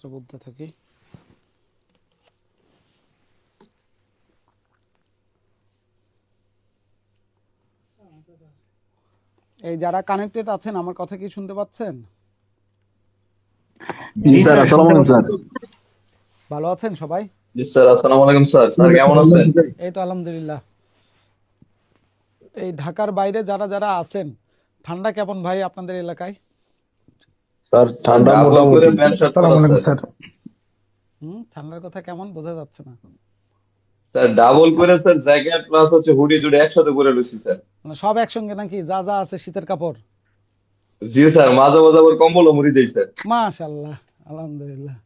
কথাবার্তা বলতে থাকি। এই যারা কানেক্টেড আছেন আমার কথা কি শুনতে পাচ্ছেন? জি স্যার, আসসালামু আলাইকুম স্যার। ভালো আছেন সবাই? জি স্যার, আসসালামু আলাইকুম স্যার। স্যার কেমন আছেন? এই তো আলহামদুলিল্লাহ। এই ঢাকার বাইরে যারা যারা আছেন, ঠান্ডা কেমন ভাই আপনাদের এলাকায়? স্যার স্যার ঠান্ডা ডাবল করে মোটামুটি। প্যান্ট শার্ট পরা আসসালামু আলাইকুম স্যার। স্যার। ঠান্ডার কথা কেমন বোঝা যাচ্ছে না। স্যার ডাবল করে স্যার জ্যাকেট প্লাস হচ্ছে হুডি দুটো একসাথে করে লইছি স্যার। মানে সব একসঙ্গে নাকি, যা যা আছে শীতের কাপড়? জি স্যার, মাঝে মাঝে আবার কম্বলও মুড়ি দেই স্যার। মাশাআল্লাহ, আলহামদুলিল্লাহ,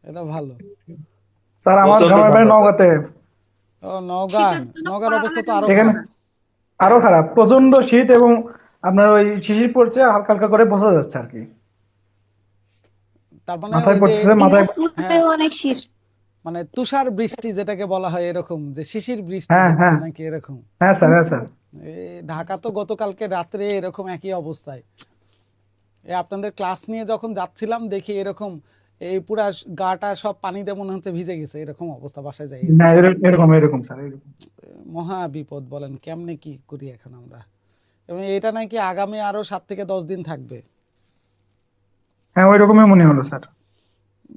এটা ভালো। স্যার আমার প্রচন্ড গ্রামের বাড়ি ঠান্ডা স্যার। নওগাঁতে। ও নওগাঁ, নওগাঁর অবস্থা তো আরো এখানে খারাপ। আরো খারাপ, প্রচন্ড শীত এবং আপনার ওই শিশির পড়ছে, হালকা হালকা করে বোঝা যাচ্ছে আর কি। তার মানে মাথায় ওই যে পড়তেছে, মাথায়। হ্যাঁ, অনেক শীত। মানে তুষার বৃষ্টি যেটাকে বলা হয়, এরকম যে শিশির বৃষ্টি হ্যাঁ হচ্ছে হ্যাঁ নাকি এরকম? হ্যাঁ স্যার, হ্যাঁ স্যার। ঢাকা তো গতকালকে রাত্রে এরকম একই অবস্থায়। আপনাদের ক্লাস নিয়ে যখন যাচ্ছিলাম দেখি এরকম, এই পুরা গাটা সব পানিতে মনে হচ্ছে ভিজে গেছে, এরকম অবস্থা। বাসায় যাই না, এরকম এরকম স্যার, এরকম। মহা বিপদ, বলেন কেমনে কি করি এখন আমরা। এবং এটা নাকি আগামী আরো 7 থেকে 10 দিন থাকবে। হ্যাঁ, ওই রকমই মনে হলো স্যার।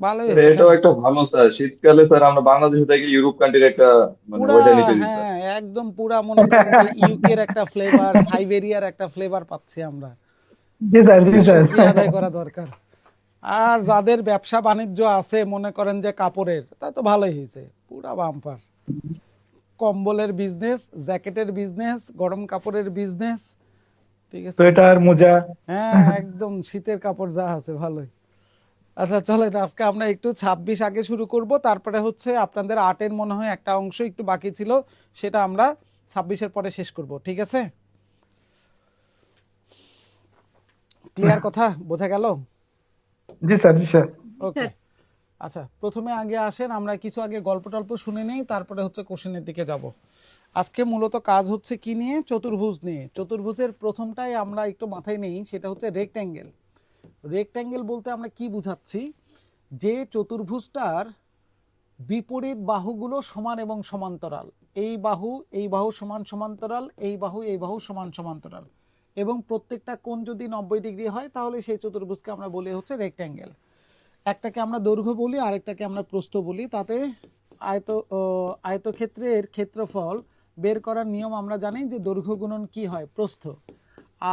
ভালোই স্যার হয়েছে না? এটাও একটা ভালো স্যার, শীতকালে স্যার আমরা বাংলাদেশ থেকে ইউরোপ কান্ট্রির একটা মানে পুরা, ওইটা নিতেছি স্যার। হ্যাঁ একদম পুরা, মনে করেন যে ইউকের একটা ফ্লেভার, সাইবেরিয়ার একটা ফ্লেভার পাচ্ছি আমরা। জি স্যার, জি কি স্যার। শুকরিয়া আদায় করা দরকার। আর যাদের ব্যবসা বাণিজ্য আছে মনে করেন যে কাপড়ের, তা তো ভালোই হয়েছে, পুরা বাম্পার। কম্বলের বিজনেস, জ্যাকেটের বিজনেস, গরম কাপড়ের বিজনেস, ঠিক আছে। সোয়েটার, মোজা। হ্যাঁ একদম শীতের কাপড় যা আছে ভালোই। আচ্ছা চলেন আজকে আমরা একটু 26 আগে শুরু করব, তারপরে হচ্ছে আপনাদের 8-এর মনে হয় একটা অংশ একটু বাকি ছিল, সেটা আমরা 26-এর পরে শেষ করব, ঠিক আছে? ক্লিয়ার কথা বোঝা গেল? জি স্যার, জি স্যার। ওকে। আচ্ছা প্রথমে আগে আসেন আমরা কিছু আগে গল্প টল্প শুনে নেই, তারপরে হচ্ছে কোশ্চেনের দিকে যাব। আজকে মূলত কাজ হচ্ছে কি নিয়ে? চতুর্ভুজ নিয়ে। চতুর্ভুজের প্রথমটাই আমরা একটু মাথায় নেই, সেটা হচ্ছে রেক্ট্যাঙ্গেল। রেক্ট্যাঙ্গেল বলতে আমরা কি বুঝাচ্ছি? যে চতুর্ভুজটার বিপরীত বাহুগুলো সমান এবং সমান্তরাল। এই বাহু সমান সমান্তরাল, এই বাহু সমান সমান্তরাল, এবং প্রত্যেকটা কোণ যদি 90 ডিগ্রি হয় তাহলে সেই চতুর্ভুজকে আমরা বলি হচ্ছে রেক্ট্যাঙ্গেল। একটাকে আমরা দৈর্ঘ্য বলি, আরেকটাকে আমরা প্রস্থ বলি। তাতে আয়তক্ষেত্রের ক্ষেত্রফল বের করার নিয়ম আমরা জানি যে দৈর্ঘ্য গুণন কি হয়, প্রস্থ।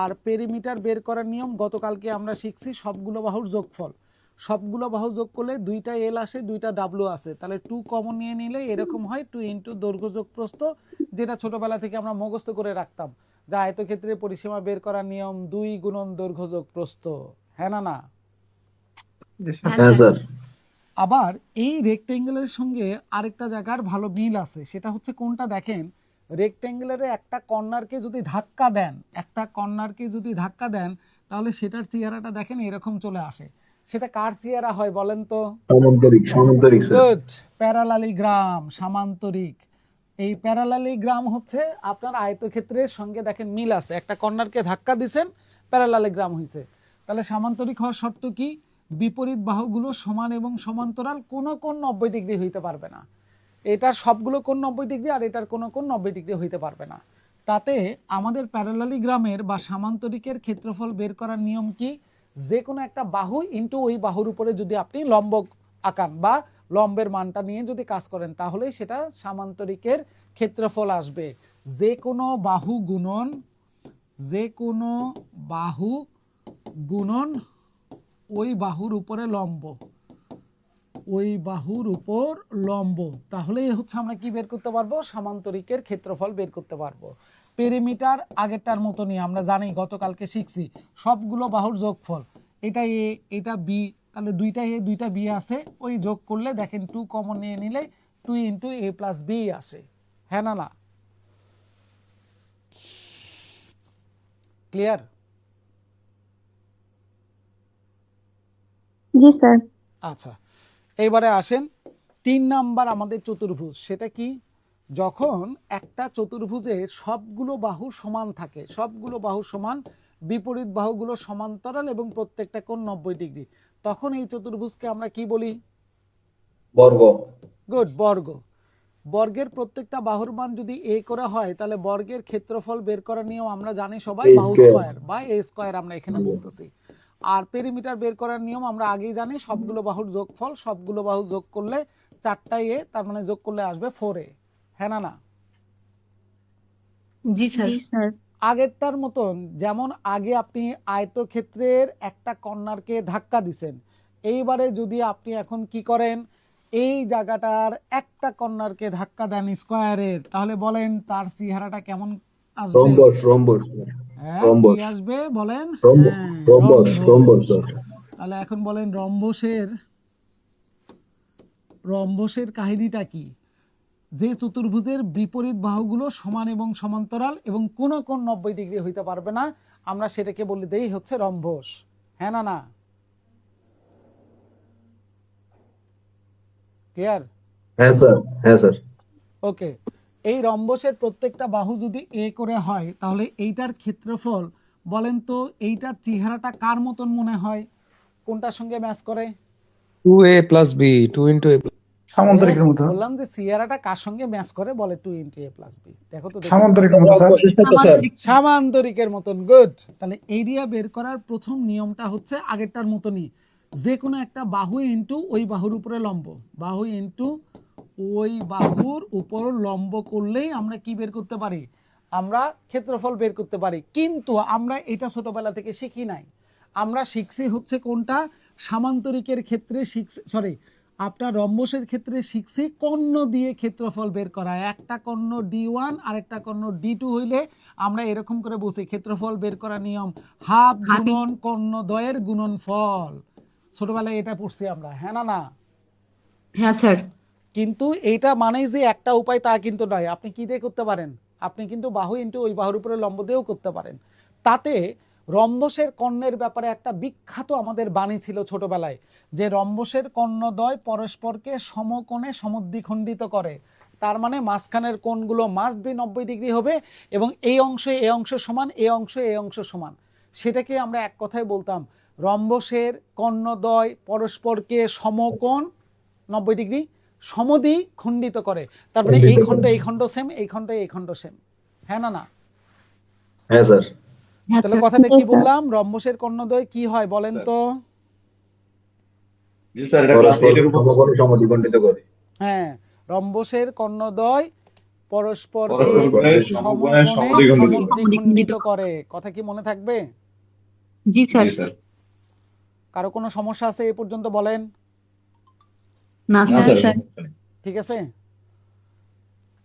আর পেরিমিটার বের করার নিয়ম গতকালকে আমরা শিখছি, সবগুলো বাহুর যোগফল। সবগুলো বাহু যোগ করলে দুইটা এল আসে, দুইটা ডাব্লু আসে, তাহলে 2 কমন নিয়ে নিলে এরকম হয় 2 ইন্টু দৈর্ঘ্য যোগ প্রস্থ, যেটা ছোটবেলা থেকে আমরা মুখস্থ করে রাখতাম, যা আয়তক্ষেত্রের পরিসীমা বের করার নিয়ম 2 গুণন দৈর্ঘ্য যোগ প্রস্থ। হ্যাঁ না না? জি স্যার। হ্যাঁ স্যার। আবার এই রেক্ট্যাঙ্গেলের সঙ্গে আরেকটা জায়গার ভালো মিল আছে, সেটা হচ্ছে কোনটা দেখেন? রেক্ট্যাঙ্গেলের একটা কর্নারকে যদি ধাক্কা দেন, তাহলে সেটার চেহারাটা দেখেন এরকম চলে আসে। সেটা কার চেহারা হয় বলেন তো? সমান্তরিক, সমান্তরিক স্যার। গুড, প্যারালালিগ্রাম, সামান্তরিক। এই প্যারালালিগ্রাম হচ্ছে আপনার আয়তক্ষেত্রের সঙ্গে দেখেন মিল আছে, একটা কর্নারকে ধাক্কা দিবেন, প্যারালালিগ্রাম হইছে। তাহলে সামান্তরিক হওয়ার শর্ত কি? বিপরীত বাহুগুলো সমান এবং সমান্তরাল, কোন কোণ 90 ডিগ্রি হইতে পারবে না। এটার সবগুলো কোণ 90 ডিগ্রি, আর এটার কোনো কোণ 90 ডিগ্রি হইতে পারবে না। তাতে আমাদের প্যারালালিগ্রামের বা সামান্তরিকের ক্ষেত্রফল বের করার নিয়ম কি? যে কোনো একটা বাহু ইন্টু ওই বাহুর উপরে যদি আপনি লম্ব আঁকান বা লম্বের মানটা নিয়ে যদি কাজ করেন, তাহলেই সেটা সামান্তরিকের ক্ষেত্রফল আসবে। যে কোনো বাহু গুণন ওই বাহুর উপরে লম্ব, তাহলেই হচ্ছে আমরা কি বের করতে পারবো? সামান্তরিকের ক্ষেত্রফল বের করতে পারবো। পেরিমিটার আগেরটার মতনই, আমরা জানি গতকালকে শিখছি, সবগুলো বাহুর যোগফল। এটা এ, এটা বি, তাহলে দুইটা এ দুইটা বি আছে, ওই যোগ করলে দেখেন 2 কমন নিয়ে নিলে 2 ইন্টু এ প্লাস বি আসে। হ্যাঁ না না? ক্লিয়ার? জি স্যার। আচ্ছা এইবারে আসেন 3 নাম্বার আমাদের চতুর্ভুজ। সেটা কি? যখন একটা চতুর্ভুজের সবগুলো বাহু সমান থাকে, বিপরীত বাহুগুলো সমান্তরাল এবং প্রত্যেকটা কোণ 90 ডিগ্রি, তখন এই চতুর্ভুজকে আমরা কি বলি? বর্গ। গুড, বর্গ। বর্গের প্রত্যেকটা বাহুর মান যদি এ করে হয় তাহলে বর্গের ক্ষেত্রফল বের করার নিয়ম আমরা জানি সবাই, A বাহু square। স্কয়ার বা এ স্কয়ার আমরা এখানে বলতেছি। আর পেরিমিটার বের করার নিয়ম আমরা আগেই জানি, সবগুলো বাহুর যোগফল, সবগুলো বাহু যোগ করলে 4টাই এ, তার মানে যোগ করলে আসবে 4a। হ্যাঁ না? জি স্যার। আগেরটার মতন, যেমন আগে আপনি আয়তক্ষেত্রের একটা কর্নারকে ধাক্কা দিছেন, এইবারে যদি আপনি এখন কি করেন, এই জায়গাটার একটা কর্নারকে ধাক্কা দেন স্কয়ারের, তাহলে বলেন তার চেহারাটা কেমন আসবে? রম্বস, রম্বস, হ্যাঁ, কি রম্বস, আসবে বলেন? রম্বস, হ্যাঁ, রম্বস, রম্বস, স্যার। তাহলে এখন বলেন রম্বসের কাহিনীটা কি? যে চতুর্ভুজের বিপরীত বাহুগুলো সমান এবং সমান্তরাল এবং কোনো কোণ 90 ডিগ্রি হইতে পারবে না, আমরা সেটাকে বলে দেই হচ্ছে রম্বস। হ্যাঁ না? ক্লিয়ার? হ্যাঁ স্যার, হ্যাঁ স্যার। ওকে। এই রম্বসের প্রত্যেকটা বাহু যদি এ করে হয় তাহলে এইটার ক্ষেত্রফল বলেন তো, এইটার চেহারাটা কার মতন মনে হয়? কোনটার সঙ্গে ম্যাচ করে? 2a plus b, 2 into a. সামান্তরিকের মতো। বললাম যে চেহারাটা কার সঙ্গে ম্যাচ করে, বলে 2 × a + b। দেখো তো দেখি। সামান্তরিকের মতো স্যার। সামান্তরিকের মতন, গুড। তাহলে এরিয়া বের করার প্রথম নিয়মটা হচ্ছে আগেরটার মতনই, যে কোনো একটা বাহু ইনটু ওই বাহুর উপরে লম্ব, বাহু ইনটু ওই বাহুর উপর লম্ব করলেই আমরা কি বের করতে পারি? আমরা ক্ষেত্রফল বের করতে পারি। কিন্তু আমরা এটা ছোটবেলা থেকে শিখি নাই, আমরা শিখছি হচ্ছে কোনটা? সামান্তরিকের ক্ষেত্রে শিখছি, সরি, আপনার রম্বসের ক্ষেত্রে শিখছি কর্ণ দিয়ে ক্ষেত্রফল বের করা। একটা কর্ণ D1 আর একটা কর্ণ D2 হইলে আমরা এরকম করে বসি, ক্ষেত্রফল বের করার নিয়ম হাফ গুণন কর্ণদ্বয়ের গুণনফল। ছোটবেলায় এটা পড়ছি আমরা। হ্যাঁ না? হ্যাঁ স্যার। কিন্তু এইটা মানেই যে একটা উপায় তা কিন্তু নয়। আপনি কি দিয়ে করতে পারেন? আপনি কিন্তু বাহু ইনটু ওই বাহুর উপরে লম্ব দিয়েও করতে পারেন। তাতে রম্বসের কর্ণের ব্যাপারে একটা বিখ্যাত আমাদের বাণী ছিল ছোটবেলায়, যে রম্বসের কর্ণদ্বয় পরস্পরকে সমকোণে সমদ্বিখণ্ডিত করে। তার মানে মাঝখানের কোণগুলো মাস্ট বি 90 ডিগ্রি হবে এবং এই অংশে এই অংশ সমান, এই অংশে এই অংশ সমান। সেটাকে আমরা এক কথায় বলতাম রম্বসের কর্ণদ্বয় পরস্পরকে সমকোণ 90 ডিগ্রি সমদ্বি খণ্ডিত করে। তারপরে এই খণ্ড এই খণ্ড সেম, এই খণ্ড এই খণ্ড সেম। হ্যাঁ না? হ্যাঁ স্যার। তাহলে কথাটা কি বললাম? রম্বসের কর্ণদ্বয় কি হয় বলেন তো? জি স্যার, এটা ক্লাস পরস্পর 8 এর উপর। সমকোণে সমদ্বিখণ্ডিত করে। হ্যাঁ, রম্বসের কর্ণদ্বয় পরস্পরকে পরস্পরকে সমকোণে সমদ্বিখণ্ডিত করে। সমদ্বিখণ্ডিত করে। কথা কি মনে থাকবে? জি স্যার। জি স্যার। কারো কোনো সমস্যা আছে এই পর্যন্ত বলেন? না না স্যার। স্যার। ঠিক আছে,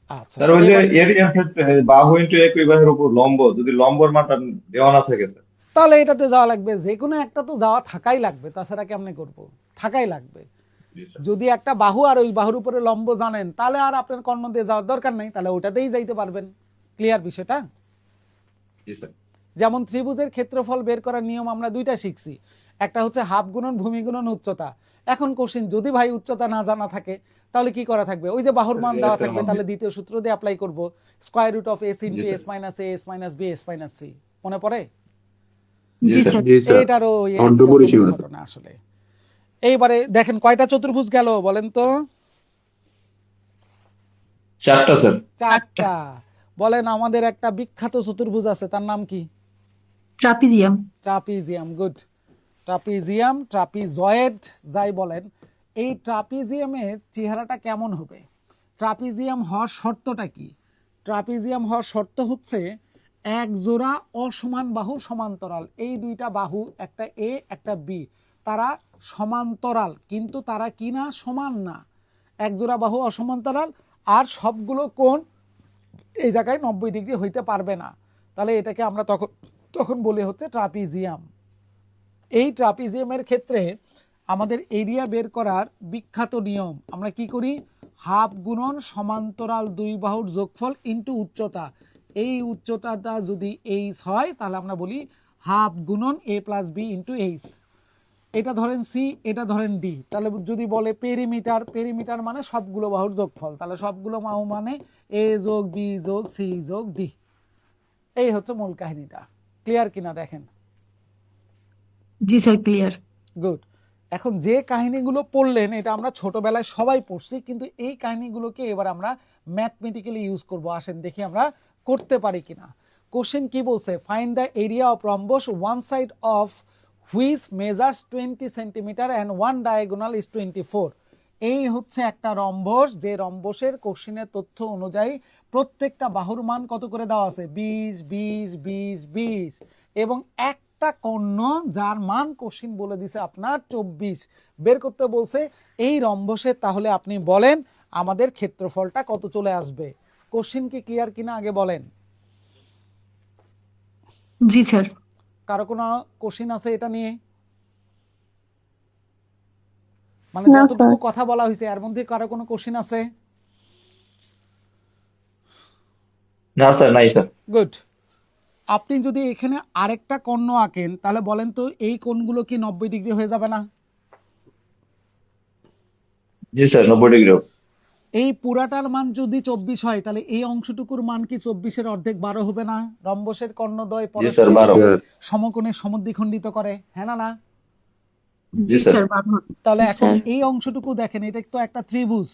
আচ্ছা। স্যার, ওই যে এবার- এরিয়ার ক্ষেত্রে বাহু ইনটু একই বাহুর উপর লম্ব, যদি লম্বর মানটা দেওয়া না থাকে স্যার, তাহলে এটাতে যাওয়া লাগবে, যে কোনো একটা তো যাওয়া থাকাই লাগবে, তাছাড়া কেমনে করব? থাকাই লাগবে। জি স্যার। যদি একটা বাহু আর ওই বাহুর উপরে লম্ব জানেন তাহলে আর আপনার কর্ণ দিয়ে যাওয়ার দরকার নেই, তাহলে ওটাতেই যাইতে পারবেন। ক্লিয়ার বিষয়টা? জি স্যার। যেমন ত্রিভুজের ক্ষেত্রফল বের করার নিয়ম আমরা দুইটা শিখছি, একটা হচ্ছে হাফ গুণন ভূমি গুণন উচ্চতা। এখন কোশ্চেন, যদি ভাই উচ্চতা না জানা থাকে তাহলে কি করা থাকবে? ওই যে বাহুর মান দেওয়া থাকবে, তাহলে দ্বিতীয় সূত্র দিয়ে অ্যাপ্লাই করব, square root of s into s minus a s minus b s minus c। মনে পড়ে? জি স্যার। এইটারও একই রকম ঘটনা আসলে। এইবারে দেখেন কয়টা চতুর্ভুজ গেল বলেন তো? 4টা স্যার। 4টা। বলেন, আমাদের একটা বিখ্যাত চতুর্ভুজ আছে, তার নাম কি? Trapezium. Trapezium, good. Trapezium, trapezoid যাই বলেন, এই ট্রাপিজিয়ামের চেহারাটা কেমন হবে? ট্রাপিজিয়াম হওয়ার শর্তটা কি? ট্রাপিজিয়াম হওয়ার শর্ত হচ্ছে এক জোড়া অসমান বাহু সমান্তরাল। এই দুইটা বাহু, একটা এ একটা বি, তারা সমান্তরাল কিন্তু তারা কি না? সমান না। এক জোড়া বাহু অসমান্তরাল আর সবগুলো কোণ এই জায়গায় 90 ডিগ্রি হইতে পারবে না। তাহলে এটাকে আমরা তখন বলি হচ্ছে ট্রাপিজিয়াম। এই ট্রাপিজিয়ামের ক্ষেত্রে আমাদের এরিয়া বের করার বিখ্যাত নিয়ম, আমরা কি করি? হাফ গুণন সমান্তরাল দুই বাহুর যোগফল ইনটু উচ্চতা। এই উচ্চতাটা যদি এইচ হয় তাহলে আমরা বলি হাফ গুণন a + b ইনটু এইচ। এটা ধরেন সি, এটা ধরেন ডি। তাহলে যদি বলে পেরিমিটার, পেরিমিটার মানে সবগুলো বাহুর যোগফল, তাহলে সবগুলো বাহু মানে a যোগ b যোগ c যোগ d। এই হচ্ছে মূল কাহিনীটা। ক্লিয়ার কিনা দেখেন? জি স্যার, ক্লিয়ার। গুড। এখন যে কাহিনীগুলো পড়লেন এটা আমরা ছোটবেলায় সবাই পড়ছি, কিন্তু এই কাহিনীগুলোকে এবার আমরা ম্যাথমেটিক্যালি ইউজ করব। আসেন দেখি আমরা করতে পারি কিনা। কোশ্চেন কি বলছে, find the area of rhombus one side of which measures 20 centimetre and one diagonal is 24। এই হচ্ছে একটা রম্বস, যে রম্বসের কোশ্চেনের তথ্য অনুযায়ী প্রত্যেকটা বাহুর মান কত করে দেওয়া আছে, 20 20 20 20, এবং একটা কর্ণ যার মান কোশ্চেন বলে দিছে আপনার 24 বের করতে বলছে এই রম্বসের। তাহলে আপনি বলেন আমাদের ক্ষেত্রফলটা কত চলে আসবে। কোশ্চেন কি ক্লিয়ার কিনা আগে বলেন। জি স্যার। কারো কোনো কোশ্চেন আছে এটা নিয়ে? মানে না, যতটুকু স্যার। কথা বলা হয়েছে এর মধ্যে কারো কোনো কোশ্চেন আছে? না স্যার, নাই স্যার। গুড। আপনি যদি এখানে আরেকটা কর্ণ আঁকেন তাহলে বলেন তো এই কোণগুলো কি 90 ডিগ্রি হয়ে যাবে না? জি স্যার, 90 ডিগ্রি। এই পুরাটার মান যদি 24 হয় তাহলে এই অংশটুকুর মান কি 24-এর অর্ধেক 12 হবে না? রম্বসের কর্ণদ্বয় জি স্যার, পরস্পর 12। এসে সমকোণে সমদ্বিখণ্ডিত করে, হ্যাঁ না না? জি জি স্যার। স্যার, বারো। তাহলে জি, এখন স্যার। এই অংশটুকু দেখেন, এটা তো একটা ত্রিভুজ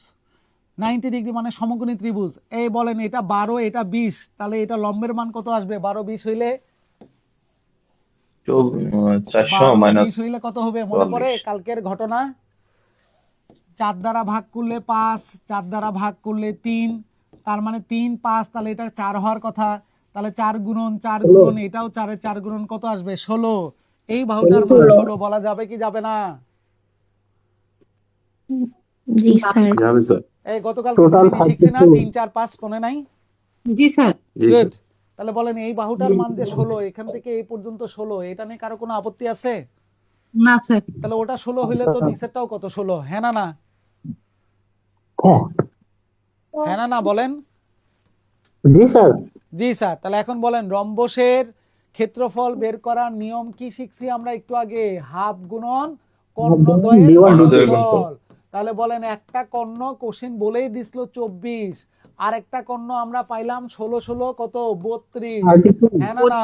90 ডিগ্রি মানে সমকোণী ত্রিভুজ। এই বলেন এটা 12 এটা 20, তাহলে এটা লম্বের মান কত আসবে? 12 20 হইলে 400 12 মাইনাস 20 হইলে কত হবে মনে পড়ে 44। কালকের ঘটনা? 4 দ্বারা ভাগ করলে 5, 4 দ্বারা ভাগ করলে 3, তার মানে 3 5, তাহলে এটা 4 হওয়ার কথা। তাহলে 4 গুণন 4 গুণন এটাও 4 এর 4 গুণন কত আসবে? 16। এই বাহুটার মান 16 বলা যাবে কি যাবে না? জি স্যার। যাবে স্যার। এই গতকাল Total কাহিনী শিখছি না 32 3 4 5 মনে নাই? জি স্যার। জি গুড। স্যার। তাহলে বলেন এই বাহুটার মান যে 16, এখান থেকে এই পর্যন্ত 16, এটা নিয়ে কারো কোনো আপত্তি আছে? না স্যার। তাহলে ওটা 16 হইলে তো নিচেরটাও কত 16, হ্যাঁ না না? হ্যাঁ না না বলেন? জি স্যার। জি স্যার। তাহলে এখন বলেন রম্বসের ক্ষেত্রফল বের করার নিয়ম কি শিখছি আমরা একটু আগে? হাফ গুণন কর্ণদ্বয়ের কর্ণদ্বয়ের গুণফল। তাহলে বলেন একটা কর্ণ কোশ্চেন বলেই দিছিল 24, আর একটা কর্ণ আমরা পাইলাম 16 16 কত 32, হ্যাঁ না না?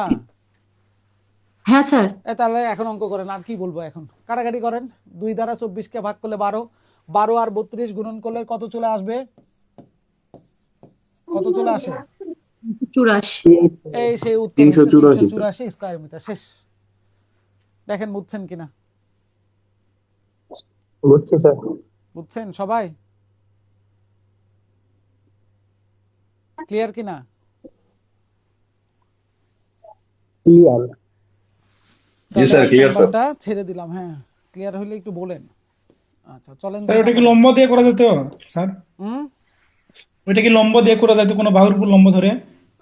হ্যাঁ স্যার। তাহলে এখন অঙ্ক করেন, আর কি বলবো এখন, কাটাকাটি করেন। 2 দ্বারা 24 কে ভাগ করলে 12, 12 আর 32 গুণন করলে কত চলে আসবে? কত চলে আসে? 84। এই সেই উত্তর 384 384 স্কয়ার মিটার। শেষ। দেখেন বুঝছেন কিনা? বুঝছি স্যার। বুঝছেন সবাই? ক্লিয়ার কিনা? ক্লিয়ার। জি স্যার, ক্লিয়ার স্যার। নাম্বারটা ছেড়ে দিলাম, হ্যাঁ ক্লিয়ার হলে একটু বলেন। আচ্ছা চলেন। স্যার ওটা কি লম্ব দিয়ে করা যেত স্যার? হুম, ওইটা কি লম্ব দিয়ে করা যেত, কোনো বাহুর উপর লম্ব ধরে?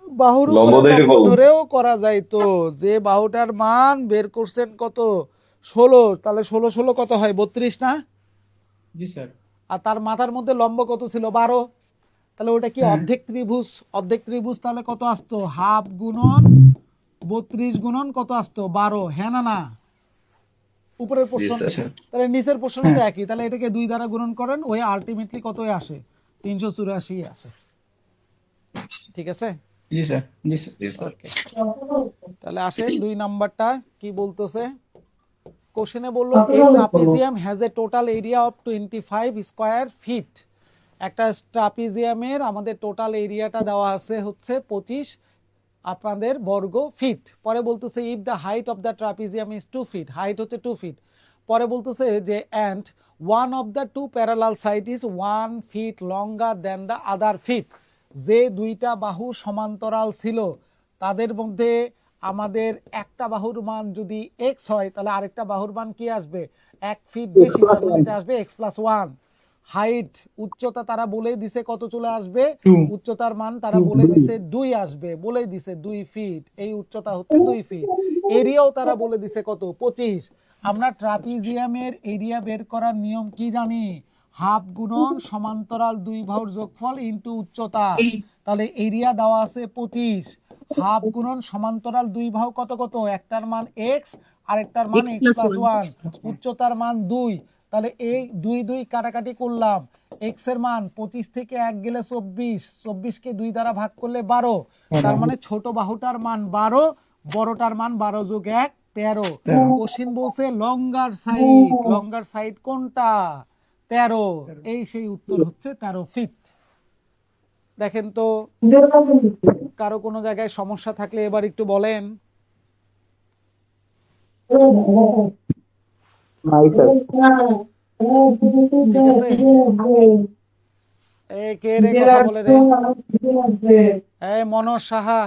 বাহুর লম্ব উপরে ধরে লম্ব করুন। ধরেও করা যায় তো। যে বাহুটার মান বের করছেন কত 16, তাহলে 16 16 কত হয় 32 না? জি স্যার। আর তার মাথার মধ্যে লম্ব কত ছিল 12, তাহলে ওটা কি হ্যাঁ। অর্ধেক ত্রিভুজ? অর্ধেক ত্রিভুজ তাহলে কত আসতো? হাফ গুণন 32 গুণন কত আসতো? 12, হ্যাঁ না না? উপরের জি পোর্শন। স্যার। তাহলে নিচের পোর্শন তো একই, তাহলে এটাকে 2 দ্বারা গুণন করেন, ওই আলটিমেটলি কতই আসে? 384 আসে। ঠিক আছে? জি স্যার। জি স্যার। জি স্যার। ওকে, তাহলে আসেন 2 নাম্বারটা কি বলতেছে। কোশ্চেনে বললো a trapezium has a total area of 25 square feet. একটা ট্রাপিজিয়ামের আমাদের টোটাল এরিয়াটা দেওয়া আছে হচ্ছে 25 আপনাদের বর্গ ফিট। পরে বলতেছে if the height of the trapezium is 2 feet, height হচ্ছে 2 ফিট। পরে বলতেছে যে and one of the two parallel side is 1 feet longer than the other feet. যে দুইটা বাহু সমান্তরাল ছিল তাদের মধ্যে আমাদের একটা বাহুর মান যদি x হয় তাহলে আরেকটা বাহুর মান কি আসবে? 1 ফিট বেশি, তার মানে এটা আসবে x + 1। হাইট উচ্চতা তারা বলেই দিছে কত চলে আসবে? 2। উচ্চতার মান তারা বলে দিছে 2 আসবে, বলেই দিছে 2 ফিট। এই উচ্চতা হচ্ছে 2 ফিট। এরিয়াও তারা বলে দিছে কত? 25। আমরা ট্রাপিজিয়ামের এরিয়া বের করার নিয়ম কি জানি? হাফ গুণন সমান্তরাল দুই বাহুর যোগফল ইনটু উচ্চতা। তাহলে এরিয়া দেওয়া আছে 25, হাফ গুণন সমান্তরাল দুই বাহু কত কত? একটার মান x আরেকটার মান x + 1, উচ্চতার মান 2। তাহলে এই 2 2 কাটাকাটি করলাম, x এর মান 25 থেকে 1 গেলে 24, 24 কে 2 দ্বারা ভাগ করলে 12, তার মানে ছোট বাহুটার মান 12, বড়টার মান 12 + 1 13। 13 কোশ্চিন বলছে লঙ্গার সাইড কোনটা? 13। এই সেই উত্তর হচ্ছে 13 ফিট। দেখেন তো কারো কোনো জায়গায় সমস্যা থাকলে এবার একটু বলেন। নাই স্যার। ঠিক আছে, কে রে কথা বলে রে? মনোজ সাহা,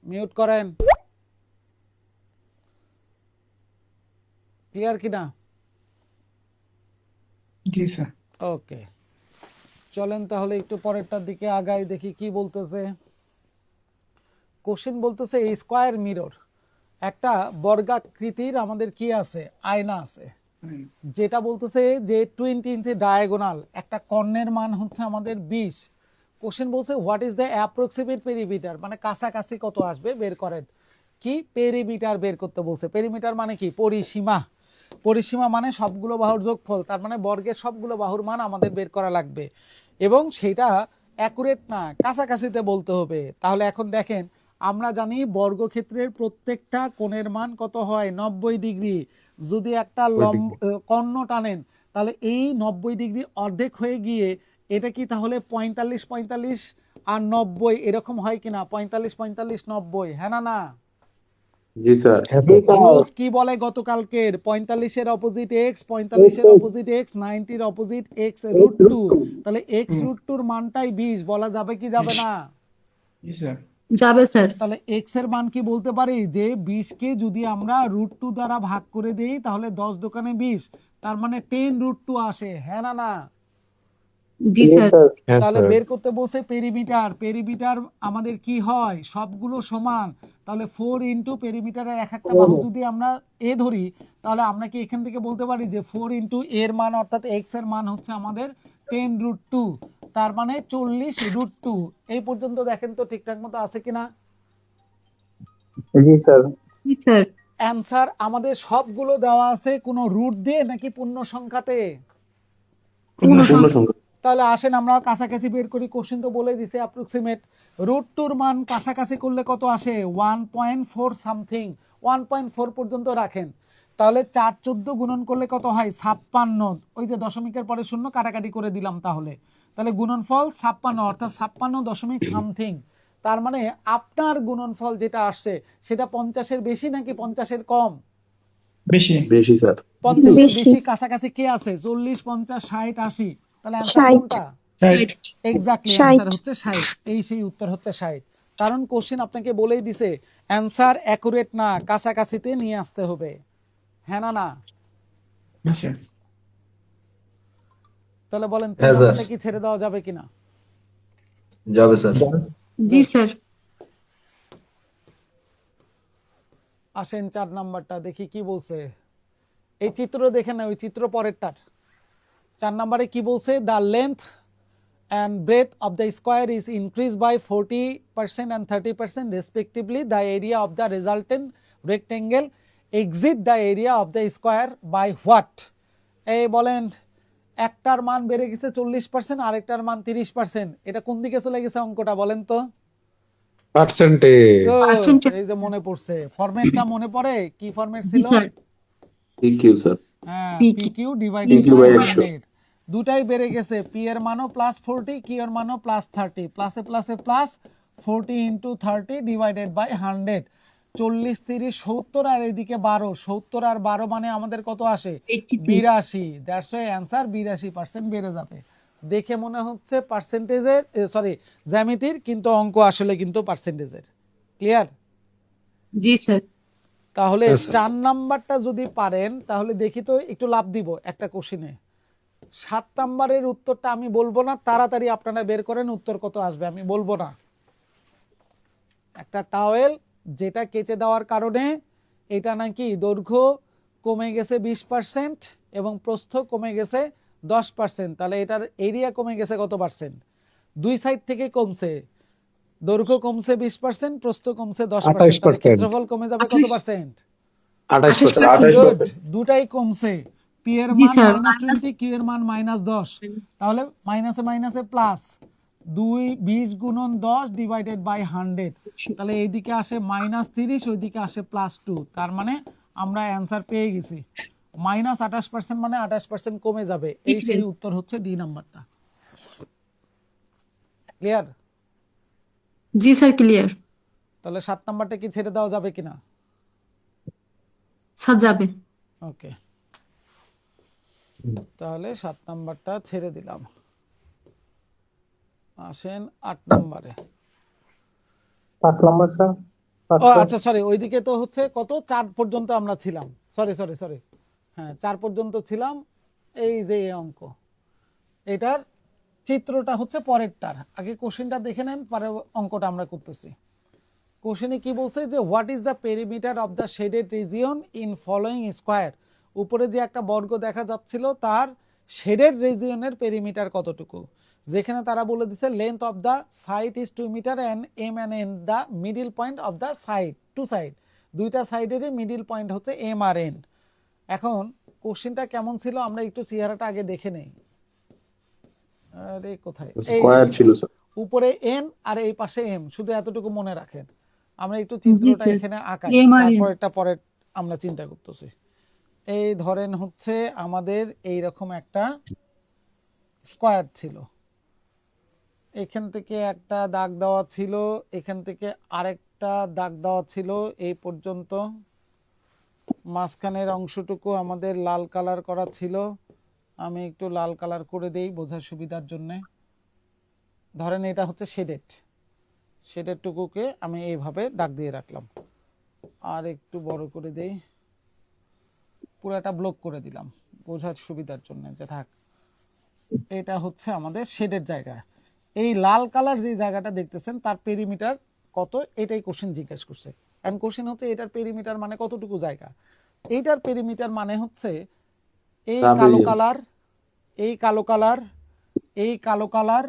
মিউট করেন। ক্লিয়ার কিনা? জি স্যার। ওকে, চলেন তাহলে একটু পরেরটার দিকে আগাই, দেখি কি বলতেছে। কোশ্চেন বলতেছে স্কয়ার মিরর, একটা বর্গাকৃতির আমাদের কি আছে? আয়না আছে, যেটা বলতেছে যে 20 ইঞ্চি ডায়াগোনাল, একটা কর্ণের মান হচ্ছে আমাদের 20। কোশ্চেন বলছে what is the approximate perimeter, মানে কাছাকাছি কত আসবে বের করেন। কি পেরিমিটার বের করতে বলছে। পেরিমিটার মানে কি? পরিসীমা। পরিসীমা মানে সবগুলো বাহুর যোগফল, তার মানে বর্গের সবগুলো বাহুর মান আমাদের বের করা লাগবে, এবং সেটা অ্যাকুরেট না, কাছাকাছিতে বলতে হবে। তাহলে এখন দেখেন, আমরা জানি বর্গক্ষেত্রের প্রত্যেকটা কোণের মান কত হয়? 90 ডিগ্রি। যদি একটা কর্ণ টানেন, তাহলে এই 90 ডিগ্রি অর্ধেক হয়ে গিয়ে এটা কি তাহলে 45 45 আর 90 এরকম হয় কিনা? 45 45 90, হ্যাঁ না না? জি স্যার। রোজ কি বলে গতকালকের? 45 এর অপোজিট এক্স, 45 এর অপোজিট এক্স, 90 এর অপোজিট এক্স রুট 2। তাহলে এক্স রুট 2 এর মানটাই 20 বলা যাবে কি যাবে না? জি স্যার। যাবে স্যার। তাহলে এক্স এর মান কি বলতে পারি যে 20 কে যদি আমরা রুট 2 দ্বারা ভাগ করে দেই তাহলে 10 দোকানে 20, তার মানে 10 রুট 2 আসে, হ্যাঁ না না? জি স্যার। তাহলে বের করতে বসে পেরিমিটার। পেরিমিটার আমাদের কি হয়? সবগুলো সমান। তাহলে 4 ইন্টু পেরিমিটারের এক একটা বাহু যদি আমরা এ ধরি, তাহলে আমরা কি এখান থেকে বলতে পারি যে 4 ইন্টু এর মান অর্থাৎ এক্স এর মান হচ্ছে আমাদের 10 রুট 2, তার মানে 40 রুট 2। এই পর্যন্ত দেখেন তো ঠিকঠাক মতো আছে কিনা? জি স্যার। জি স্যার। অ্যান্সার আমাদের সবগুলো দেওয়া আছে কোনো রুট দিয়ে নাকি পূর্ণ সংখ্যাতে? পূর্ণ সংখ্যা। তাহলে আসেন আমরা কাছাকাছি বের করি। কোশ্চেন তো বলে দিছে অ্যাপ্রক্সিমেট। রুট 2 এর মান কাছাকাছি করলে কত আসে? 1.4 সামথিং, 1.4 পর্যন্ত রাখেন। তাহলে 4 14 গুণন করলে কত হয়? 56। ওই যে দশমিকের পরে শূন্য কাটাকাটি করে দিলাম, তাহলে গুণনফল 56 অর্থাৎ 56 দশমিক সামথিং। তার মানে আপনার গুণনফল যেটা আসছে সেটা 50 এর বেশি নাকি 50 এর কম? বেশি। বেশি স্যার। 50 এর বেশি। বেশি। কাছাকাছি কে আছে? 40 50 60 80। তাহলে অ্যান্সার 60 কোনটা? 60। এক্স্যাক্টলি 60 অ্যান্সার হচ্ছে 60। এই সেই উত্তর হচ্ছে 60। কারণ কোশ্চেন আপনাকে বলেই দিছে অ্যান্সার অ্যাকুরেট না, কাছাকাছিতে নিয়ে আসতে হবে, হ্যাঁ না না? জি স্যার। তাহলে বলেন হ্যাঁ, স্যার। নাম্বারটা কি ছেড়ে দেওয়া যাবে কিনা? যাবে স্যার। জি স্যার। আসেন 4 নাম্বারটা দেখি কি বলছে। এই চিত্র দেখে না, ওই চিত্র পরেরটার। 4 নম্বরে কি বলছে? The length and breadth of the square is increased by 40% and 30% respectively. The area of the resultant rectangle exceed the area of the square by what? এই বলেন, একটার মান বেড়ে গেছে 40%, আরেকটার মান 30%। এটা কোন দিকে চলে গেছে অঙ্কটা বলেন তো? পার্সেন্টেজ। Good, এই যে মনে পড়ছে, ফরম্যাটটা মনে পড়ে? কি ফরম্যাট জি ছিল? স্যার। Q sir. হ্যাঁ, PQ PQ divided PQ by by 100 100। দুটাই বেড়ে গেছে, পি এর মানও +40, কিউ এর মানও +30, প্লাসে প্লাসে প্লাস 40 ইন্টু 30 ডিভাইডেড বাই 100। 40 30 70 আর এদিকে 12, 70 আর 12 মানে আমাদের কত আসে? 82। দ্যাটস ওয়াই অ্যান্সার 82% বেড়ে যাবে। দেখে মনে হচ্ছে পার্সেন্টেজের, সরি জ্যামিতির, কিন্তু অঙ্ক আসলে কিন্তু পার্সেন্টেজের। ক্লিয়ার? জি স্যার। তাহলে Yes, sir. 4 নাম্বারটা যদি পারেন তাহলে দেখি তো, একটু লাভ দিব একটা কোশ্চেনে। 7 নাম্বারের উত্তরটা আমি বলবো না, তাড়াতাড়ি আপনারা বের করেন উত্তর কত আসবে, আমি বলবো না। একটা টাওয়েল যেটা কেচে দেওয়ার কারণে এটা নাকি দৈর্ঘ্য কমে গেছে 20% এবং প্রস্থ কমে গেছে 10%, তাহলে এটার এরিয়া কমে গেছে কত পার্সেন্ট? দুই সাইড থেকে কমছে, দৈর্ঘ্য কমছে 20%, প্রস্থ কমছে 10%, তাহলে ক্ষেত্রফল কমে যাবে কত পার্সেন্ট? 28%। গুড, দুটাই কমছে। পি এর জি মান স্যার। -20, কিউ এর মান -10, তাহলে মাইনাসে মাইনাসে প্লাস 20 গুণন 10 ডিভাইডেড বাই 100। তাহলে এইদিকে আসে -30, ওইদিকে আসে +2, তার মানে আমরা অ্যান্সার পেয়ে গেছি। -28% মানে 28% কমে যাবে, এই সেই উত্তর হচ্ছে ডি নাম্বারটা। ক্লিয়ার? জি স্যার ক্লিয়ার। তাহলে 7 নাম্বারটা কি ছেড়ে দেওয়া যাবে কিনা? স্যার যাবে। ওকে, তাহলে 7 নাম্বারটা ছেড়ে দিলাম। আসেন 8 নাম্বারে। 5 নম্বর স্যার। ও আচ্ছা সরি, ওইদিকে তো হচ্ছে কত 4 পর্যন্ত আমরা ছিলাম। সরি, হ্যাঁ 4 পর্যন্ত ছিলাম। এই যে এই অঙ্ক, এটার চিত্রটা হচ্ছে পরেরটার। আগে কোশ্চেনটা দেখে নেন, পরে অঙ্কটা আমরা করতেছি। কোশ্চেনে কি বলছে যে what is the perimeter of the shaded region in following square. উপরে যে একটা বর্গ দেখা যাচ্ছিল তার শেডেড রিজিয়নের পেরিমিটার কতটুকু, যেখানে তারা বলে দিছে length of the side is 2 metre and M and N the middle point of the side, two side, দুইটা সাইডেরই মিডিল পয়েন্ট হচ্ছে এম আর এন। এখন কোশ্চেনটা কেমন ছিল আমরা একটু চেহারাটা আগে দেখে নেই। আরে কোথায়, স্কয়ার ছিল স্যার। উপরে এন আর এই পাশে এম, শুধু এতটুকু মনে রাখেন। আমরা একটু চিত্রটা স্যার। এখানে আঁকাই, এম আর এন। তারপরেরটা পরে আমরা চিন্তা করতেছি। এই ধরেন হচ্ছে আমাদের এই রকম একটা স্কয়ার ছিল, এখান থেকে একটা দাগ দেওয়া ছিল, এখান থেকে আরেকটা দাগ দেওয়া ছিল এই পর্যন্ত, মাঝখানের অংশটুকু আমাদের লাল কালার করা ছিল। আমি একটু লাল কালার করে দেই বোঝার সুবিধার জন্য। ধরেন এটা হচ্ছে শেডের টুকুকে আমি এইভাবে দাগ দিয়ে রাখলাম, আর একটু বড় করে দেই, পুরোটা ব্লক করে দিলাম বোঝার সুবিধার জন্য যে থাক। এটা হচ্ছে আমাদের শেডের জায়গা। এই লাল কালার যে জায়গাটা দেখতেছেন তার পেরিমিটার কত, এটাই কোশ্চেন জিজ্ঞেস করছে। এন্ড কোশ্চেন হচ্ছে এটার পেরিমিটার মানে কতটুকু জায়গা। এইটার পেরিমিটার মানে হচ্ছে এই কালো কালার, এই কালো কালার, এই কালো কালার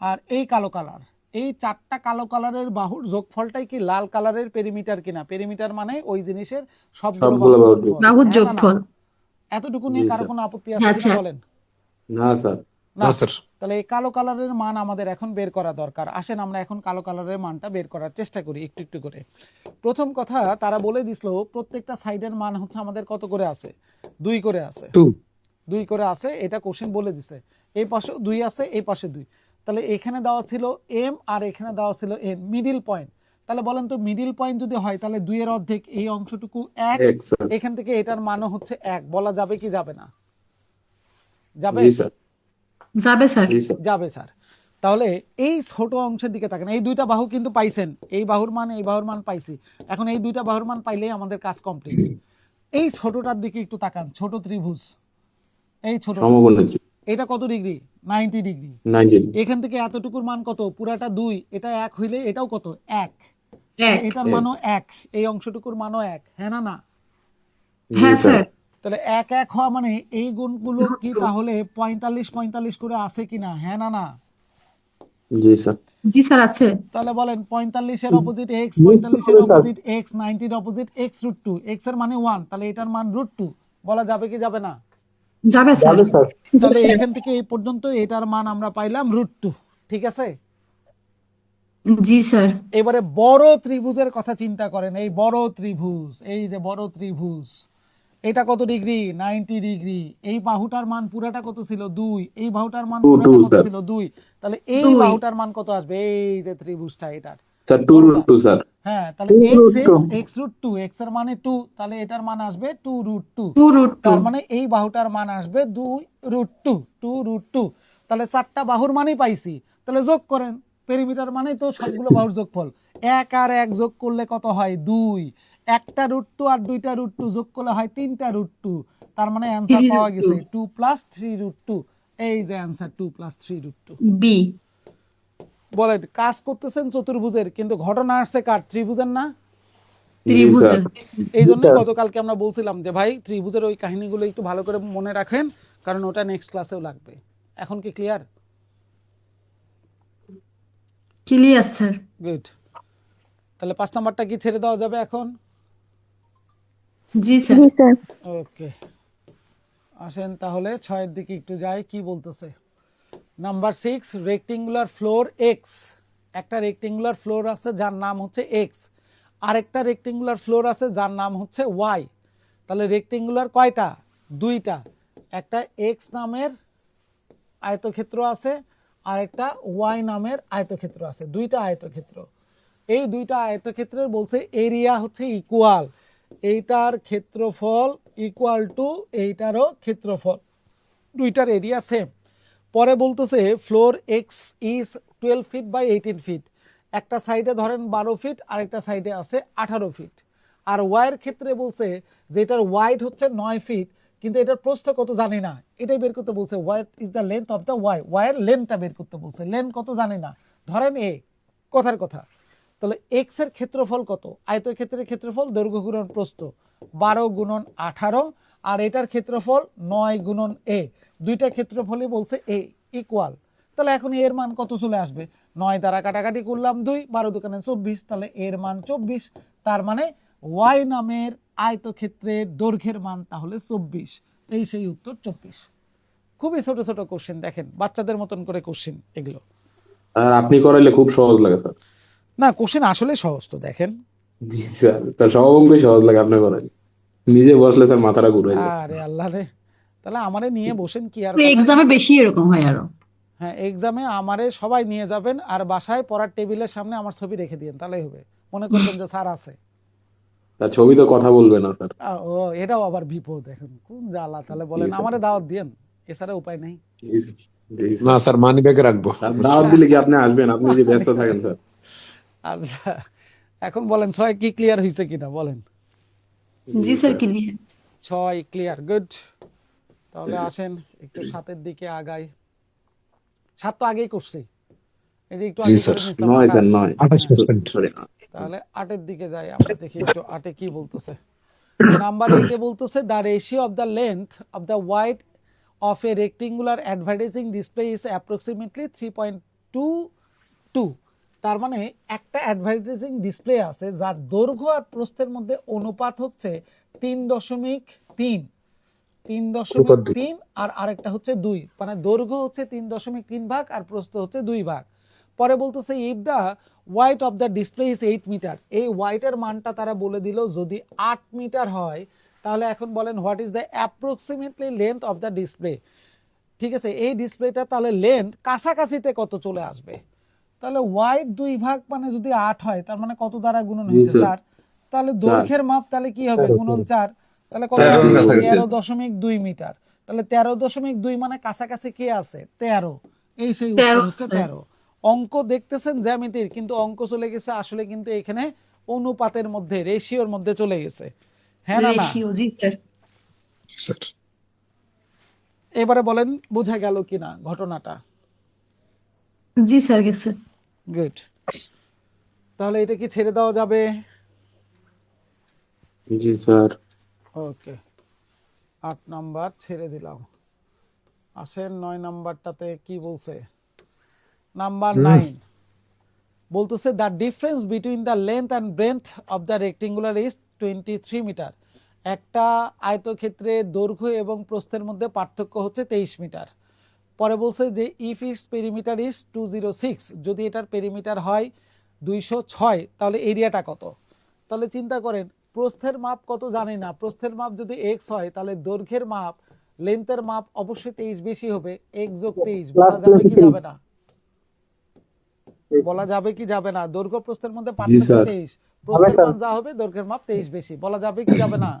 আর এই কালো কালার, এই 4টা কালো কালারের বাহুর যোগফলটাই কি লাল কালারের পেরিমিটার কিনা। পেরিমিটার মানে ওই জিনিসের সবগুলো বাহুর যোগফল। বাহুর হ্যাঁ না না? যোগফল। এতটুকু নিয়ে জি, কারো স্যার। কোনো আপত্তি আছে আচ্ছা। কিনা বলেন? না স্যার। না না স্যার। তাহলে এই কালো কালারের মান আমাদের এখন বের করা দরকার। আসেন আমরা এখন কালো কালারের মানটা বের করার চেষ্টা করি একটু একটু করে। প্রথম কথা, তারা বলে দিছিল প্রত্যেকটা সাইডের মান হচ্ছে আমাদের কত করে আছে, 2 করে আছে, 2 করে আছে। এটা কোশ্চেন বলে দিছে। এই পাশেও 2 আছে, এই পাশে 2। তাহলে এখানে দেওয়া ছিল এম আর এখানে দেওয়া ছিল এন, মিডিল পয়েন্ট। তাহলে বলেন তো মিডিল পয়েন্ট যদি হয় তাহলে 2 এর অর্ধেক এই অংশটুকু 1, এক স্যার। এখান থেকে এটার মানও হচ্ছে 1। বলা যাবে কি যাবে না? যাবে? জি স্যার। যাবে স্যার। জি স্যার। যাবে স্যার। তাহলে এই ছোট অংশের দিকে তাকান, এই দুইটা বাহু কিন্তু পাইছেন, এই বাহুর মান এই বাহুর মান পাইছি। এখন এই দুইটা বাহুর মান পাইলেই আমাদের কাজ কমপ্লিট। এই ছোটটার দিকে একটু তাকান, ছোট ত্রিভুজ, এই ছোট, সমকোণের এটা কত ডিগ্রি? 90 ডিগ্রি। 90। এখান থেকে এতটুকুর মান কত? পুরাটা 2, এটা 1 হইলে এটাও কত? 1। এক। এটার মানও 1, এই অংশটুকুর মানও 1। হ্যাঁ না না? হ্যাঁ স্যার। তাহলে 1 1 হওয়া মানে এই গুণগুলো কি তাহলে 45 45 করে আছে কিনা? হ্যাঁ না না? জি স্যার। জি স্যার আছে। তাহলে বলেন 45 এর অপোজিট x, 45 এর অপোজিট x, 90 এর অপোজিট x √2, x এর মানে 1, তাহলে এটার মান √2। বলা যাবে কি যাবে না? যাবে স্যার। যাবে স্যার। তাহলে এখান থেকে এই পর্যন্ত এটার মান আমরা পাইলাম √2। ঠিক আছে? জি স্যার। এবারে বড় ত্রিভুজের কথা চিন্তা করেন। এই বড় ত্রিভুজ, এই যে বড় ত্রিভুজ, এটা কত ডিগ্রি? 90 ডিগ্রি। এই বাহুটার মান পুরাটা কত ছিল? 2। এই বাহুটার মান পুরাটা কত ছিল? 2। তাহলে এই 2 বাহুটার মান কত আসবে? এই যে ত্রিভুজটা এটার, স্যার 2√2 স্যার। হ্যাঁ, তাহলে x √2, x এর মানে 2, তাহলে এটার মান আসবে 2√2। 2√2। তার মানে এই বাহুটার মান আসবে 2√2। তাহলে 4টা বাহুর মানই পাইছি। তাহলে যোগ করেন, পেরিমিটার মানে তো সবগুলো বাহুর যোগফল। 1 আর 1 যোগ করলে কত হয়? 2। একটা √2 আর দুইটা √2 যোগ করলে হয় 3টা √2। তার মানে অ্যান্সার পাওয়া গেছে 2 + 3√2। এই যে অ্যান্সার 2 + 3√2। বি। বলেন, কাজ করতেছেন চতুর্ভুজের, কিন্তু ঘটনা আসছে কার? ত্রিভুজের না? ত্রিভুজের। এই জন্য গতকালকে আমরা বলছিলাম যে ভাই ত্রিভুজের ওই কাহিনীগুলো একটু ভালো করে মনে রাখেন, কারণ ওটা নেক্সট ক্লাসেও লাগবে। এখন কি ক্লিয়ার? Clear sir. গুড। তাহলে 5 নাম্বারটা কি ছেড়ে দেওয়া যাবে এখন? জি স্যার। জি স্যার। ওকে, আসেন তাহলে 6 এর দিকে একটু যাই, কি বলতেছে। Number 6, rectangular floor x. একটা রেক্টেঙ্গুলার ফ্লোর আছে যার নাম হচ্ছে এক্স, আরেকটা রেক্টেঙ্গুলার ফ্লোর আছে যার নাম হচ্ছে ওয়াই। তাহলে রেক্টেঙ্গুলার কয়টা? দুইটা। একটা এক্স নামের আয়তক্ষেত্র আছে আর একটা ওয়াই নামের আয়তক্ষেত্র আছে, দুইটা আয়তক্ষেত্র। এই দুইটা আয়তক্ষেত্রের বলছে এরিয়া হচ্ছে ইকুয়াল, এইটার ক্ষেত্রফল ইকুয়াল টু এইটারও ক্ষেত্রফল, দুইটার এরিয়া সেম। পরে বলতেছে floor X is 12 feet by 18 feet, একটা সাইডে ধরেন 12 ফিট আর একটা সাইডে আছে 18 ফিট। আর ওয়াইয়ের ক্ষেত্রে বলছে যে এটার ওয়াইড হচ্ছে 9 ফিট, কিন্তু এটার প্রস্থ কত জানি না, এটাই বের করতে বলছে। What is the length of the Y, ওয়াইয়ের লেন্থটা বের করতে বলছে। লেন্থ কত জানি না, ধরেন এ, কথার কথা। তাহলে এক্স এর ক্ষেত্রফল কত? আয়তক্ষেত্রের ক্ষেত্রফল দৈর্ঘ্য গুণন প্রস্থ 12 গুণন 18, আর এটার ক্ষেত্রফল 9 গুণন এ, দুইটা ক্ষেত্রফলই বলছে এ ইকুয়াল। তাহলে এখন এর মান কত চলে আসবে? 9 দ্বারা কাটাকাটি করলাম 2, 12 দোকানে 24, তাহলে এর মান 24। তার মানে ওয়াই নামের আয়তক্ষেত্রের দৈর্ঘ্যের মান তাহলে 24, এই সেই উত্তর 24। খুবই ছোট ছোট কোশ্চেন, দেখেন বাচ্চাদের মতন করে কোশ্চেন এগুলো। আর আপনি করাইলে খুব সহজ লাগে স্যার। না, কোশ্চেন আসলে সহজ তো, দেখেন। জি স্যার, তার সব অঙ্কই সহজ লাগে আপনি করাইলে, নিজে বসলে স্যার মাথাটা ঘুরে যায়। আরে আল্লাহ রে, তাহলে আমারে নিয়ে বসেন কি আর তো কথা। এক্সামে বেশি এরকম হয় আরো। হ্যাঁ, এক্সামে আমারে সবাই নিয়ে যাবেন আর বাসায় পড়ার টেবিলের সামনে আমার ছবি রেখে দিয়েন, তাহলেই হবে, মনে করবেন যে স্যার আছে। তার ছবি তো কথা বলবে না স্যার। ও, এটাও আবার বিপদ, এখন কোন জ্বালা। তাহলে বলেন জি স্যার। আমারে দাওয়াত দিয়েন, এছাড়া উপায় নাই। জি স্যার, জি না স্যার। স্যার, মানি ব্যাগে রাখবো। আর দাওয়াত দিলে কি আপনি আসবেন? আপনি যে ব্যস্ত থাকেন স্যার। আচ্ছা, এখন বলেন 6 কি ক্লিয়ার হয়েছে কিনা বলেন। জি স্যার, ক্লিয়ার। 6 clear, good. তাহলে আসেন একটু 7-এর দিকে আগাই। 7 তো আগেই করছি, এই যে একটু জি আগে স্যার। করে নিছিলাম 9 স্যার, 28। 9। 28%। সরি। তাহলে 8-এর দিকে যাই আমরা, দেখি একটু 8-এ কি বলতেছে। নাম্বার 8-এ বলতেছে the ratio of the length of the wide of A rectangular advertising display is approximately 3.22। তার মানে একটা অ্যাডভার্টাইজিং ডিসপ্লে আছে যার দৈর্ঘ্য আর প্রস্থের মধ্যে অনুপাত হচ্ছে 3.3, 3.3, আর আরেকটা হচ্ছে 2, মানে দৈর্ঘ্য হচ্ছে 3.3 ভাগ আর প্রস্থ হচ্ছে 2 ভাগ। পরে বলতেছে if the wide of the display is 8 metre, এই ওয়াইডের মানটা তারা বলে দিল যদি 8 মিটার হয়, তাহলে এখন বলেন what is the approximately length of the display. ঠিক আছে, এই ডিসপ্লেটা তাহলে লেন্থ কাছাকাছিতে কত চলে আসবে? তাহলে ওয়াইড 2 ভাগ মানে যদি 8 হয়, তার মানে কত দ্বারা গুণন জি হয়েছে স্যার। স্যার? তাহলে দৈর্ঘ্যের মাপ তাহলে কি হবে? গুণন 4, তাহলে কত? 13 কাছাকাছি। 13.2 মিটার। তাহলে 13.2 মানে কাছাকাছি কে আছে? 13, এই সেই উত্তর 13, হচ্ছে স্যার। 13। অঙ্ক দেখতেছেন জ্যামিতির, কিন্তু অঙ্ক চলে গেছে আসলে কিন্তু এখানে অনুপাতের মধ্যে, রেশিওর মধ্যে চলে গেছে। হ্যাঁ না না? রেশিও, জি স্যার। স্যার এবারে বলেন বোঝা গেল কিনা ঘটনাটা। জি স্যার, গেছে। গুড। তাহলে এটা কি ছেড়ে দেওয়া যাবে? জি স্যার। ওকে, 8 নাম্বার ছেড়ে দিলাম। আসেন 9 নাম্বারটাতে কি বলছে। নাম্বার 9 বলতেছে the difference between the length and breadth of the rectangular is 23 metre. একটা আয়তক্ষেত্রে দৈর্ঘ্য এবং প্রস্থের মধ্যে পার্থক্য হচ্ছে 23 মিটার। পরে বলছে যে ইফ ইটস পেরিমিটার ইজ 206, যদি এটার পেরিমিটার হয় 206, তাহলে এরিয়াটা কত? তাহলে চিন্তা করেন, প্রস্থের মাপ কত জানি না, প্রস্থের মাপ যদি x হয় তাহলে দৈর্ঘ্যের মাপ, লেন্থের মাপ অবশ্যই 23 বেশি হবে। x যোগ 23 বলা যাবে কি যাবে না? বলা যাবে কি যাবে না? দৈর্ঘ্য প্রস্থের মধ্যে পার্থক্য স্যার। 23, প্রস্থের মান যা হবে দৈর্ঘ্যের মাপ 23 বেশি, বলা যাবে কি যাবে না?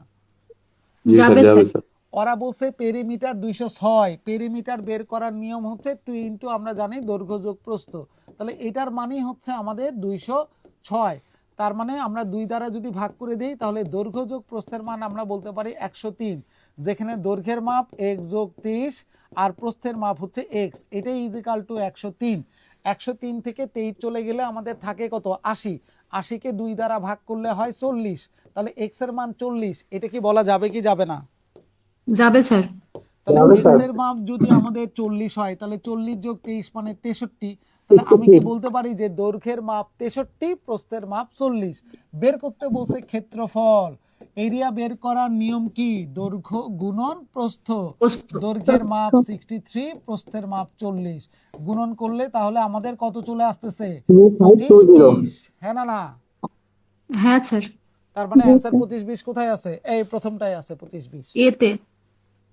জি স্যার, যাবে যাবে স্যার। স্যার। ওরা বলছে পেরিমিটার 206, পেরিমিটার বের করার নিয়ম হচ্ছে 2 ইন্টু আমরা জানি দৈর্ঘ্য যোগ প্রস্থ, তাহলে এটার মানেই হচ্ছে আমাদের 206। তার মানে আমরা 2 দ্বারা যদি ভাগ করে দিই তাহলে দৈর্ঘ্য যোগ প্রস্থের মান আমরা বলতে পারি 103, যেখানে দৈর্ঘ্যের মাপ x যোগ 30 আর প্রস্থের মাপ হচ্ছে x, এটাই ইজিক্যাল টু 103। 103 থেকে 23 চলে গেলে আমাদের থাকে কত? 80, 80কে 2 দ্বারা ভাগ করলে হয় 40, তাহলে x এর মান 40। এটা কি বলা যাবে কি যাবে না? যাবে স্যার। তাহলে x এর মাপ যদি আমাদের 40 হয় তাহলে 40 যোগ 23 মানে 63, তাহলে আমি কি বলতে পারি যে দৈর্ঘ্যের মাপ 63, প্রস্থের মাপ 40। বের করতে বলছে ক্ষেত্রফল, এরিয়া বের করার নিয়ম কি? দৈর্ঘ্য গুণন প্রস্থ। প্রস্থ। দৈর্ঘ্যের মাপ 63, প্রস্থের মাপ 40, গুণন করলে তাহলে আমাদের কত চলে আসতেছে? 25, 30। হ্যাঁ না না? হ্যাঁ স্যার। তার মানে জি অ্যান্সার স্যার 25-20 কোথায় আছে? এই প্রথমটাই আছে 25-20। এতে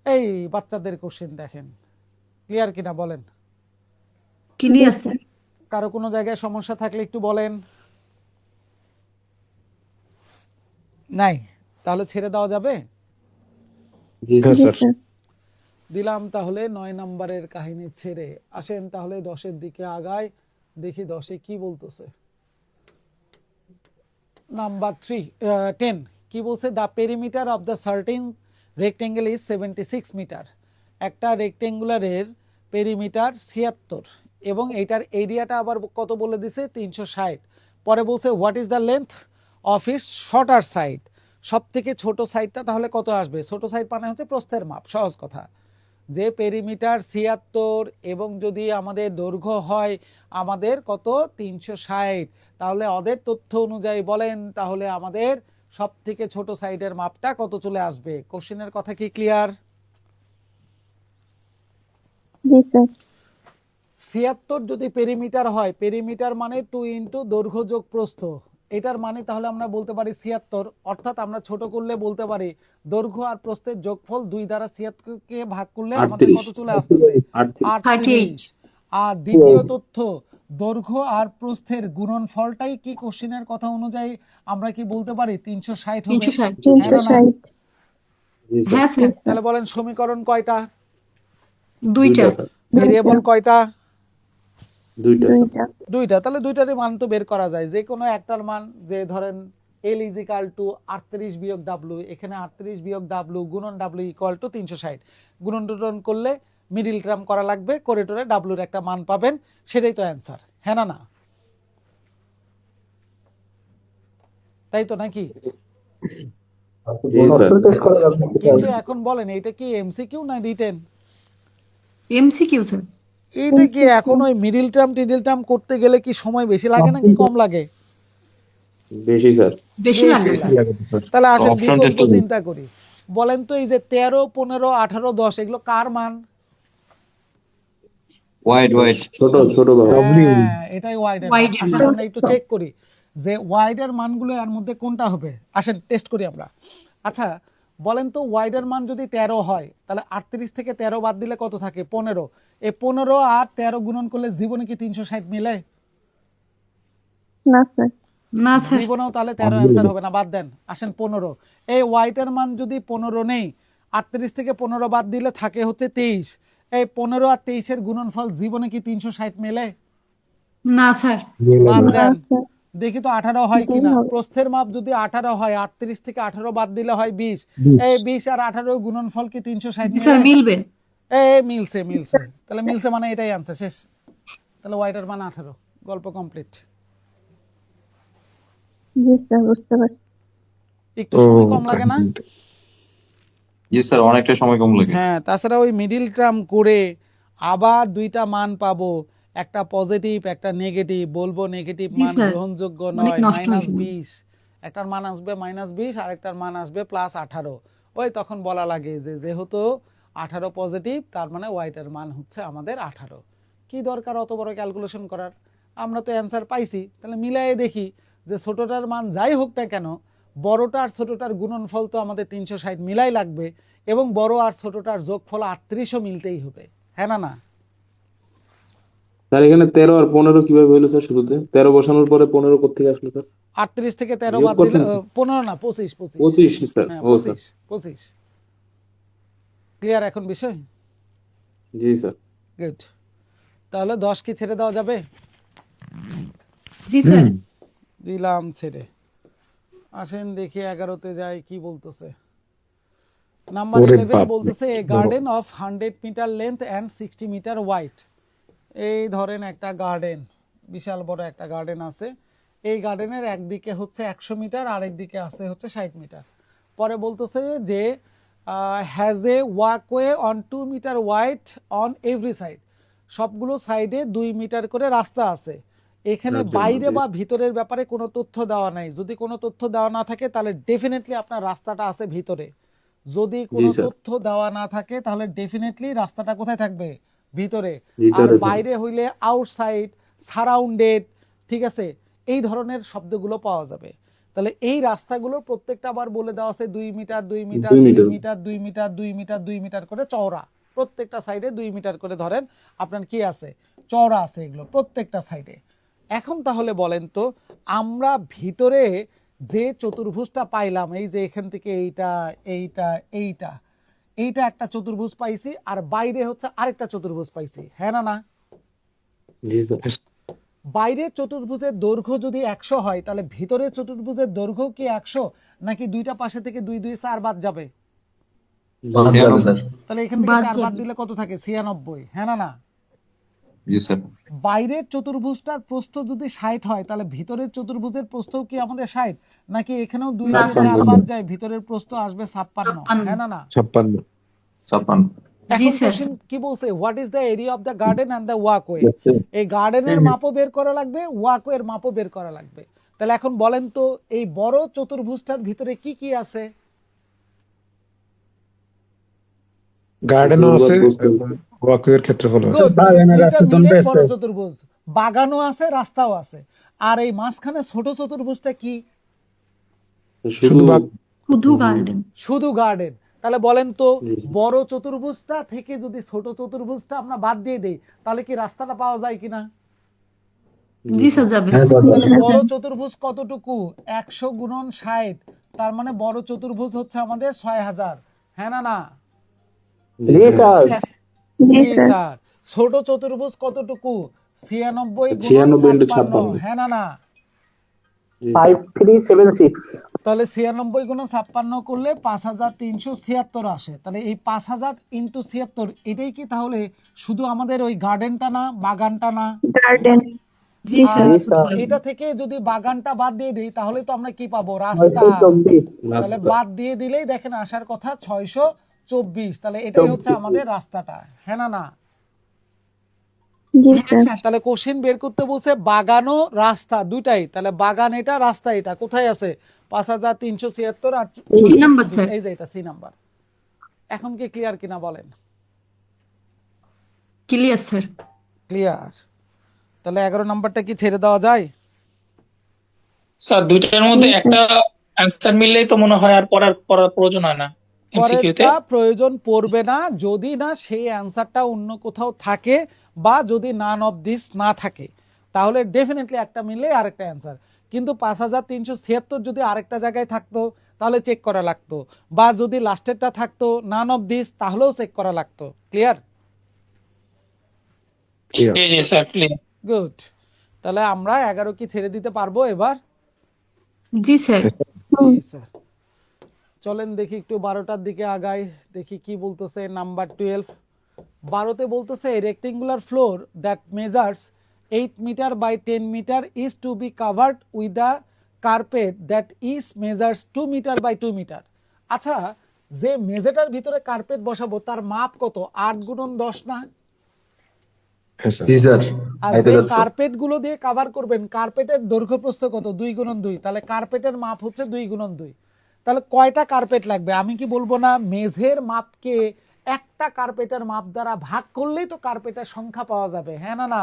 এই বাচ্চাদের কোশ্চেন দেখেন, ক্লিয়ার কিনা বলেন? Clear sir. কারো কোনো জায়গায় সমস্যা থাকলে একটু বলেন। নাই? তাহলে ছেড়ে দেওয়া যাবে? জি হ্যাঁ জি স্যার। স্যার দিলাম তাহলে 9 নম্বরের কাহিনী ছেড়ে। আসেন তাহলে 10-এর দিকে আগায়, দেখি 10-এ কি বলতেছে। নাম্বার 10 কি বলছে? The perimeter of the certain rectangle is 76 metre. একটা রেক্টেঙ্গুলারের পেরিমিটার 76 এবং এইটার এরিয়াটা আবার কত বলে দিছে? 360। পরে বলছে what is the length of its shorter side, সব থেকে ছোট সাইডটা তাহলে কত আসবে? ছোট সাইড মানে হচ্ছে প্রস্থের মাপ, সহজ কথা। যে পেরিমিটার 76 এবং যদি আমাদের দৈর্ঘ্য হয় আমাদের কত? 360, তাহলে ওদের তথ্য অনুযায়ী বলেন তাহলে আমাদের সব থেকে ছোট সাইডের মাপটা কত চলে আসবে? কোশ্চেনের কথা কি ক্লিয়ার? জি স্যার 76 যদি পেরিমিটার হয়, পেরিমিটার মানে 2 ইন্টু দৈর্ঘ্য যোগ প্রস্থ, এটার মানে তাহলে আমরা বলতে পারি 76, অর্থাৎ আমরা ছোট করলে বলতে পারি দৈর্ঘ্য আর প্রস্থের যোগফল 2 দ্বারা 76 কে ভাগ করলে আমাদের 38 কত চলে আসতেছে? 38 38। আর দ্বিতীয় তথ্য, দৈর্ঘ্য আর প্রস্থের গুণনফলটাই কি কোশ্চেনের কথা অনুযায়ী আমরা কি বলতে পারি 360 হবে? 360। হ্যাঁ না না? 360 জি স্যার হ্যাঁ স্যার। তাহলে বলেন সমীকরণ কয়টা? দুইটা। দুইটা স্যার ভেরিয়েবল কয়টা? দুইটা স্যার দুইটা দুইটা। তাহলে দুইটারই মান তো বের করা যায়, যে কোনো একটার মান, যে ধরেন L ইজ ইকাল টু 38 বিয়োগ W, এখানে 38 বিয়োগ W গুণন W ইকুয়াল টু 360, গুণন টুটন করলে মিডিল টার্ম করা লাগবে, করে টোরে W এর একটা মান পাবেন, সেটাই তো অ্যান্সার। হ্যাঁ না না? তাই তো নাকি? জি স্যার টেস্ট করা যাবে নাকি স্যার? কিন্তু এখন বলেন এটা কি এমসিকিউ না রিটেন? MCQ sir. এইটা কি এখন ওই মিডিল টার্ম টিডিল টার্ম করতে গেলে কি সময় বেশি লাগে নাকি কম লাগে? বেশি স্যার বেশি লাগে বেশি স্যার। লাগে। তাহলে আসেন Option বিকল্প test এ চিন্তা করি। বলেন তো এই যে 13, 15, 18, 10 এগুলো কার মান? ওয়াইড ছোট ছোট বাবা হ্যাঁ, এটাই ওয়াইডের মান। ওয়াইডের আসেন মান। আমরা একটু চেক করি যে ওয়াইডের মানগুলো এর মধ্যে কোনটা হবে। আসেন টেস্ট করি আমরা। আচ্ছা বলেন তো ওয়াইডের মান যদি 13 হয় তাহলে 38 থেকে 13 বাদ দিলে কত থাকে? 15। এই 15 আর 13 গুণন করলে জীবনে কি 360 মিলে? না স্যার না স্যার। জীবনেও তাহলে 13 অ্যান্সার হবে না, বাদ দেন। আসেন 15, এই ওয়াইডের মান যদি 15 নেই, 38 থেকে 15 বাদ দিলে থাকে হচ্ছে 23। এই 15 আর 23 এর গুণনফল জীবনে কি 360 মেলে? না স্যার। বাদ না দেন। স্যার দেখি তো 18 হয় এটাই কিনা। হবে। প্রস্থের মাপ যদি 18 হয়, 38 থেকে 18 বাদ দিলে হয় 20। এই 20 আর 18 এর গুণনফল কি 360 স্যার মিলে? মিলবে। এই মিলছে মিলছে, তাহলে মিলছে মানে এটাই আনসার, শেষ। তাহলে ওয়াইডের মান 18, গল্প কমপ্লিট। জি স্যার বুঝতে পারছি একটু সময় কম লাগে না? জি স্যার অনেকটা সময় কম লাগে। হ্যাঁ, তাছাড়া ওই মিডিল টার্ম করে আবার দুইটা মান পাবো, একটা পজিটিভ একটা নেগেটিভ, বলবো নেগেটিভ জি মান স্যার, গ্রহণযোগ্য অনেক নয়, নষ্ট হয়ে যাবে। -20, একটার মান আসবে -20 আর একটার মান আসবে +18। ওই তখন বলা লাগে যে যেহেতু 18 পজিটিভ তার মানে ওয়াইটার মান হচ্ছে আমাদের 18। কি দরকার অত বড় ক্যালকুলেশন করার? আমরা তো অ্যান্সার পাইছি, তাহলে মিলায়ে দেখি যে ছোটটার মান যাই হোক না কেন বড়টা আর ছোটটার গুণনফল তো আমাদের 360 মিলাই লাগবে, এবং বড় আর ছোটটার যোগফল 38ও মিলতেই হবে। হ্যাঁ না না? স্যার এখানে 13 আর 15 কিভাবে হলো স্যার? শুরুতে 13 বসানোর পরে 15 কোত্থেকে আসলো স্যার? 38 থেকে 13 বিয়োগ বাদ দিলে করছেন স্যার? 15 না 25 25 স্যার হ্যাঁ ও স্যার 25। ক্লিয়ার এখন বিষয়? জি স্যার গুড। তাহলে 10 কি ছেড়ে দেওয়া যাবে? জি স্যার। দিলাম ছেড়ে। আসেন দেখি 11তে যাই কি বলতেছে। নাম্বার ওরে 11 বাপ রে। বলতেছে a garden of 100 metre length and 60 metre wide. এই ধরেন একটা গার্ডেন, বিশাল বড় একটা গার্ডেন আছে। এই গার্ডেনের একদিকে হচ্ছে 100 মিটার আর একদিকে আছে হচ্ছে 60 মিটার। পরে বলতেছে যে has a walkway on 2 metre wide on every side, সবগুলো সাইডে 2 মিটার করে রাস্তা আছে। এখানে রাজ্যের বাইরে মধ্যে বা ভিতরের ব্যাপারে কোনো তথ্য দেওয়া নাই। যদি কোনো তথ্য দেওয়া না থাকে তাহলে ডেফিনেটলি আপনার রাস্তাটা আছে ভিতরে। যদি কোনো স্যার। তথ্য দেওয়া না থাকে তাহলে ডেফিনেটলি রাস্তাটা কোথায় থাকবে? ভিতরে। আর ভিতরে থাকবে। বাইরে হইলে আউটসাইড, সারাউন্ডেড, ঠিক আছে, এই ধরনের শব্দগুলো পাওয়া যাবে। তাহলে এই রাস্তাগুলোর প্রত্যেকটা আবার বলে দেওয়া আছে 2 metre 2 metre 2 2 metre. Metre 2 metre 2 metre 2 metre করে চওড়া, প্রত্যেকটা সাইডে 2 মিটার করে ধরেন আপনার কি আছে, চওড়া আছে এগুলো প্রত্যেকটা সাইডে। এখন তাহলে বলেন তো আমরা ভিতরে যে চতুর্ভুজটা পাইলাম, এই যে এখান থেকে এইটা এইটা এইটা এইটা একটা চতুর্ভুজ পাইছি, আর বাইরে হচ্ছে আরেকটা চতুর্ভুজ পাইছি, হ্যাঁ না না? জি স্যার। বাইরের চতুর্ভুজের দৈর্ঘ্য যদি 100 হয় তাহলে ভিতরের চতুর্ভুজের দৈর্ঘ্য কি 100, নাকি দুইটা পাশে থেকে 2 2 4 বাদ যাবে? বাদ যাবে স্যার। তাহলে এখান থেকে বাদ 4 বাদ যাবে। দিলে কত থাকে? 96, হ্যাঁ না না? জি স্যার। বাইরের চতুর্ভুজটার প্রস্থ যদি 60 হয় তাহলে ভিতরের চতুর্ভুজের প্রস্থ কি আমাদের 60, নাকি এখানেও 2 না, থেকে স্যার। 4 বাদ যায়, ভিতরের প্রস্থ আসবে 56, 56 হ্যাঁ না না? 56 56। জি এখন স্যার। কোশ্চেন কি বলছে, what is the area of the garden and the walkway? এই গার্ডেনের মাপও বের করা লাগবে, ওয়াকওয়ের মাপও বের করা লাগবে। তাহলে এখন বলেন তো এই বড় চতুর্ভুজটার ভিতরে কি কি আছে? গার্ডেনও আছে, বুঝতে ওয়াকওয়ের ক্ষেত্রফল আছে। Good, বাগানের দুইটা রাস্তার মিলে দণ্ডে বড় space। চতুর্ভুজ, বাগানও আছে রাস্তাও আছে। আর এই মাঝখানে ছোট চতুর্ভুজটা কি? শুধু শুধু শুধু গার্ডেন। শুধু গার্ডেন। তাহলে বলেন তো জি। বড় চতুর্ভুজটা থেকে যদি ছোট চতুর্ভুজটা আমরা বাদ দিয়ে দেই তাহলে কি রাস্তাটা পাওয়া যায় কিনা? জি স্যার, যাবে। তাহলে বড় চতুর্ভুজ কতটুকু? 100 গুণন 60, তার মানে বড় চতুর্ভুজ হচ্ছে আমাদের 6000, হ্যাঁ না না? জি স্যার। স্যার। জি জি স্যার। স্যার। ছোট চতুর্ভুজ কতটুকু? 96 গুণন 96 into 56, 56, হ্যাঁ না না? 5376। তাহলে 96 গুণন 56 করলে 5376 আসে। তাহলে এই 5000 ইন্টু 76 এটাই কি তাহলে শুধু আমাদের ওই গার্ডেনটা না, বাগানটা না? গার্ডেন। জি স্যার। আর জি স্যার। এটা থেকে যদি বাগানটা বাদ দিয়ে দিই তাহলে তো আমরা কি পাবো? রাস্তা। 924। তাহলে বাদ দিয়ে দিলেই দেখেন আসার কথা 624, তাহলে এটাই হচ্ছে আমাদের রাস্তাটা, হ্যাঁ না না? জি হ্যাঁ স্যার। স্যার। তাহলে কোশ্চেন বের করতে বলছে বাগানও রাস্তা দুটাই, তাহলে বাগান এটা রাস্তা এটা কোথায় আছে? 5376 আর সি নাম্বার, স্যার। এই যে এটা সি নাম্বার। এখন কি ক্লিয়ার কিনা বলেন? Clear sir. ক্লিয়ার। তাহলে 11 নাম্বারটা কি ছেড়ে দেওয়া যায়? স্যার দুইটার মধ্যে একটা অ্যান্সার মিললেই তো মনে হয় আর পড়ার পড়ার প্রয়োজন হয় না এমসিকিউতে। পরেরটা প্রয়োজন পড়বে না যদি না সেই অ্যান্সারটা অন্য কোথাও থাকে বা যদি নান অফ দিস না থাকে, তাহলে ডেফিনেটলি একটা মিললে আরেকটা অ্যান্সার। কিন্তু 5376 যদি আরেকটা জায়গায় থাকতো তাহলে চেক করা লাগতো, বা যদি লাস্টেরটা থাকতো নান অফ দিস তাহলেও চেক করা লাগতো। ক্লিয়ার? জি জি স্যার, ক্লিয়ার। গুড। তাহলে আমরা 11 কি ছেড়ে দিতে পারবো এবার? জি স্যার। জি স্যার। চলেন দেখি একটু 12টার দিকে আগাই, দেখি কি বলতেছে নাম্বার 12। 12তে বলতেছে rectangular floor that measures 8 metre by 10 metre is to be covered with the carpet that is measures 2 metre by 2 metre. আচ্ছা, যে মেঝেটার ভিতরে কার্পেট বসাবো তার মাপ কত? 8 গুণন 10 না? হ্যাঁ স্যার। জি স্যার। আর যে কার্পেট গুলো দিয়ে কভার করবেন কার্পেটের দৈর্ঘ্য প্রস্থ কত? 2 গুণন 2, তাহলে কার্পেটের মাপ হচ্ছে 2 গুণন 2। তাহলে কয়টা কার্পেট লাগবে? আমি কি বলবো না মেঝের মাপকে একটা কার্পেটের মাপ দ্বারা ভাগ করলেই তো কার্পেটের সংখ্যা পাওয়া যাবে, হ্যাঁ না না?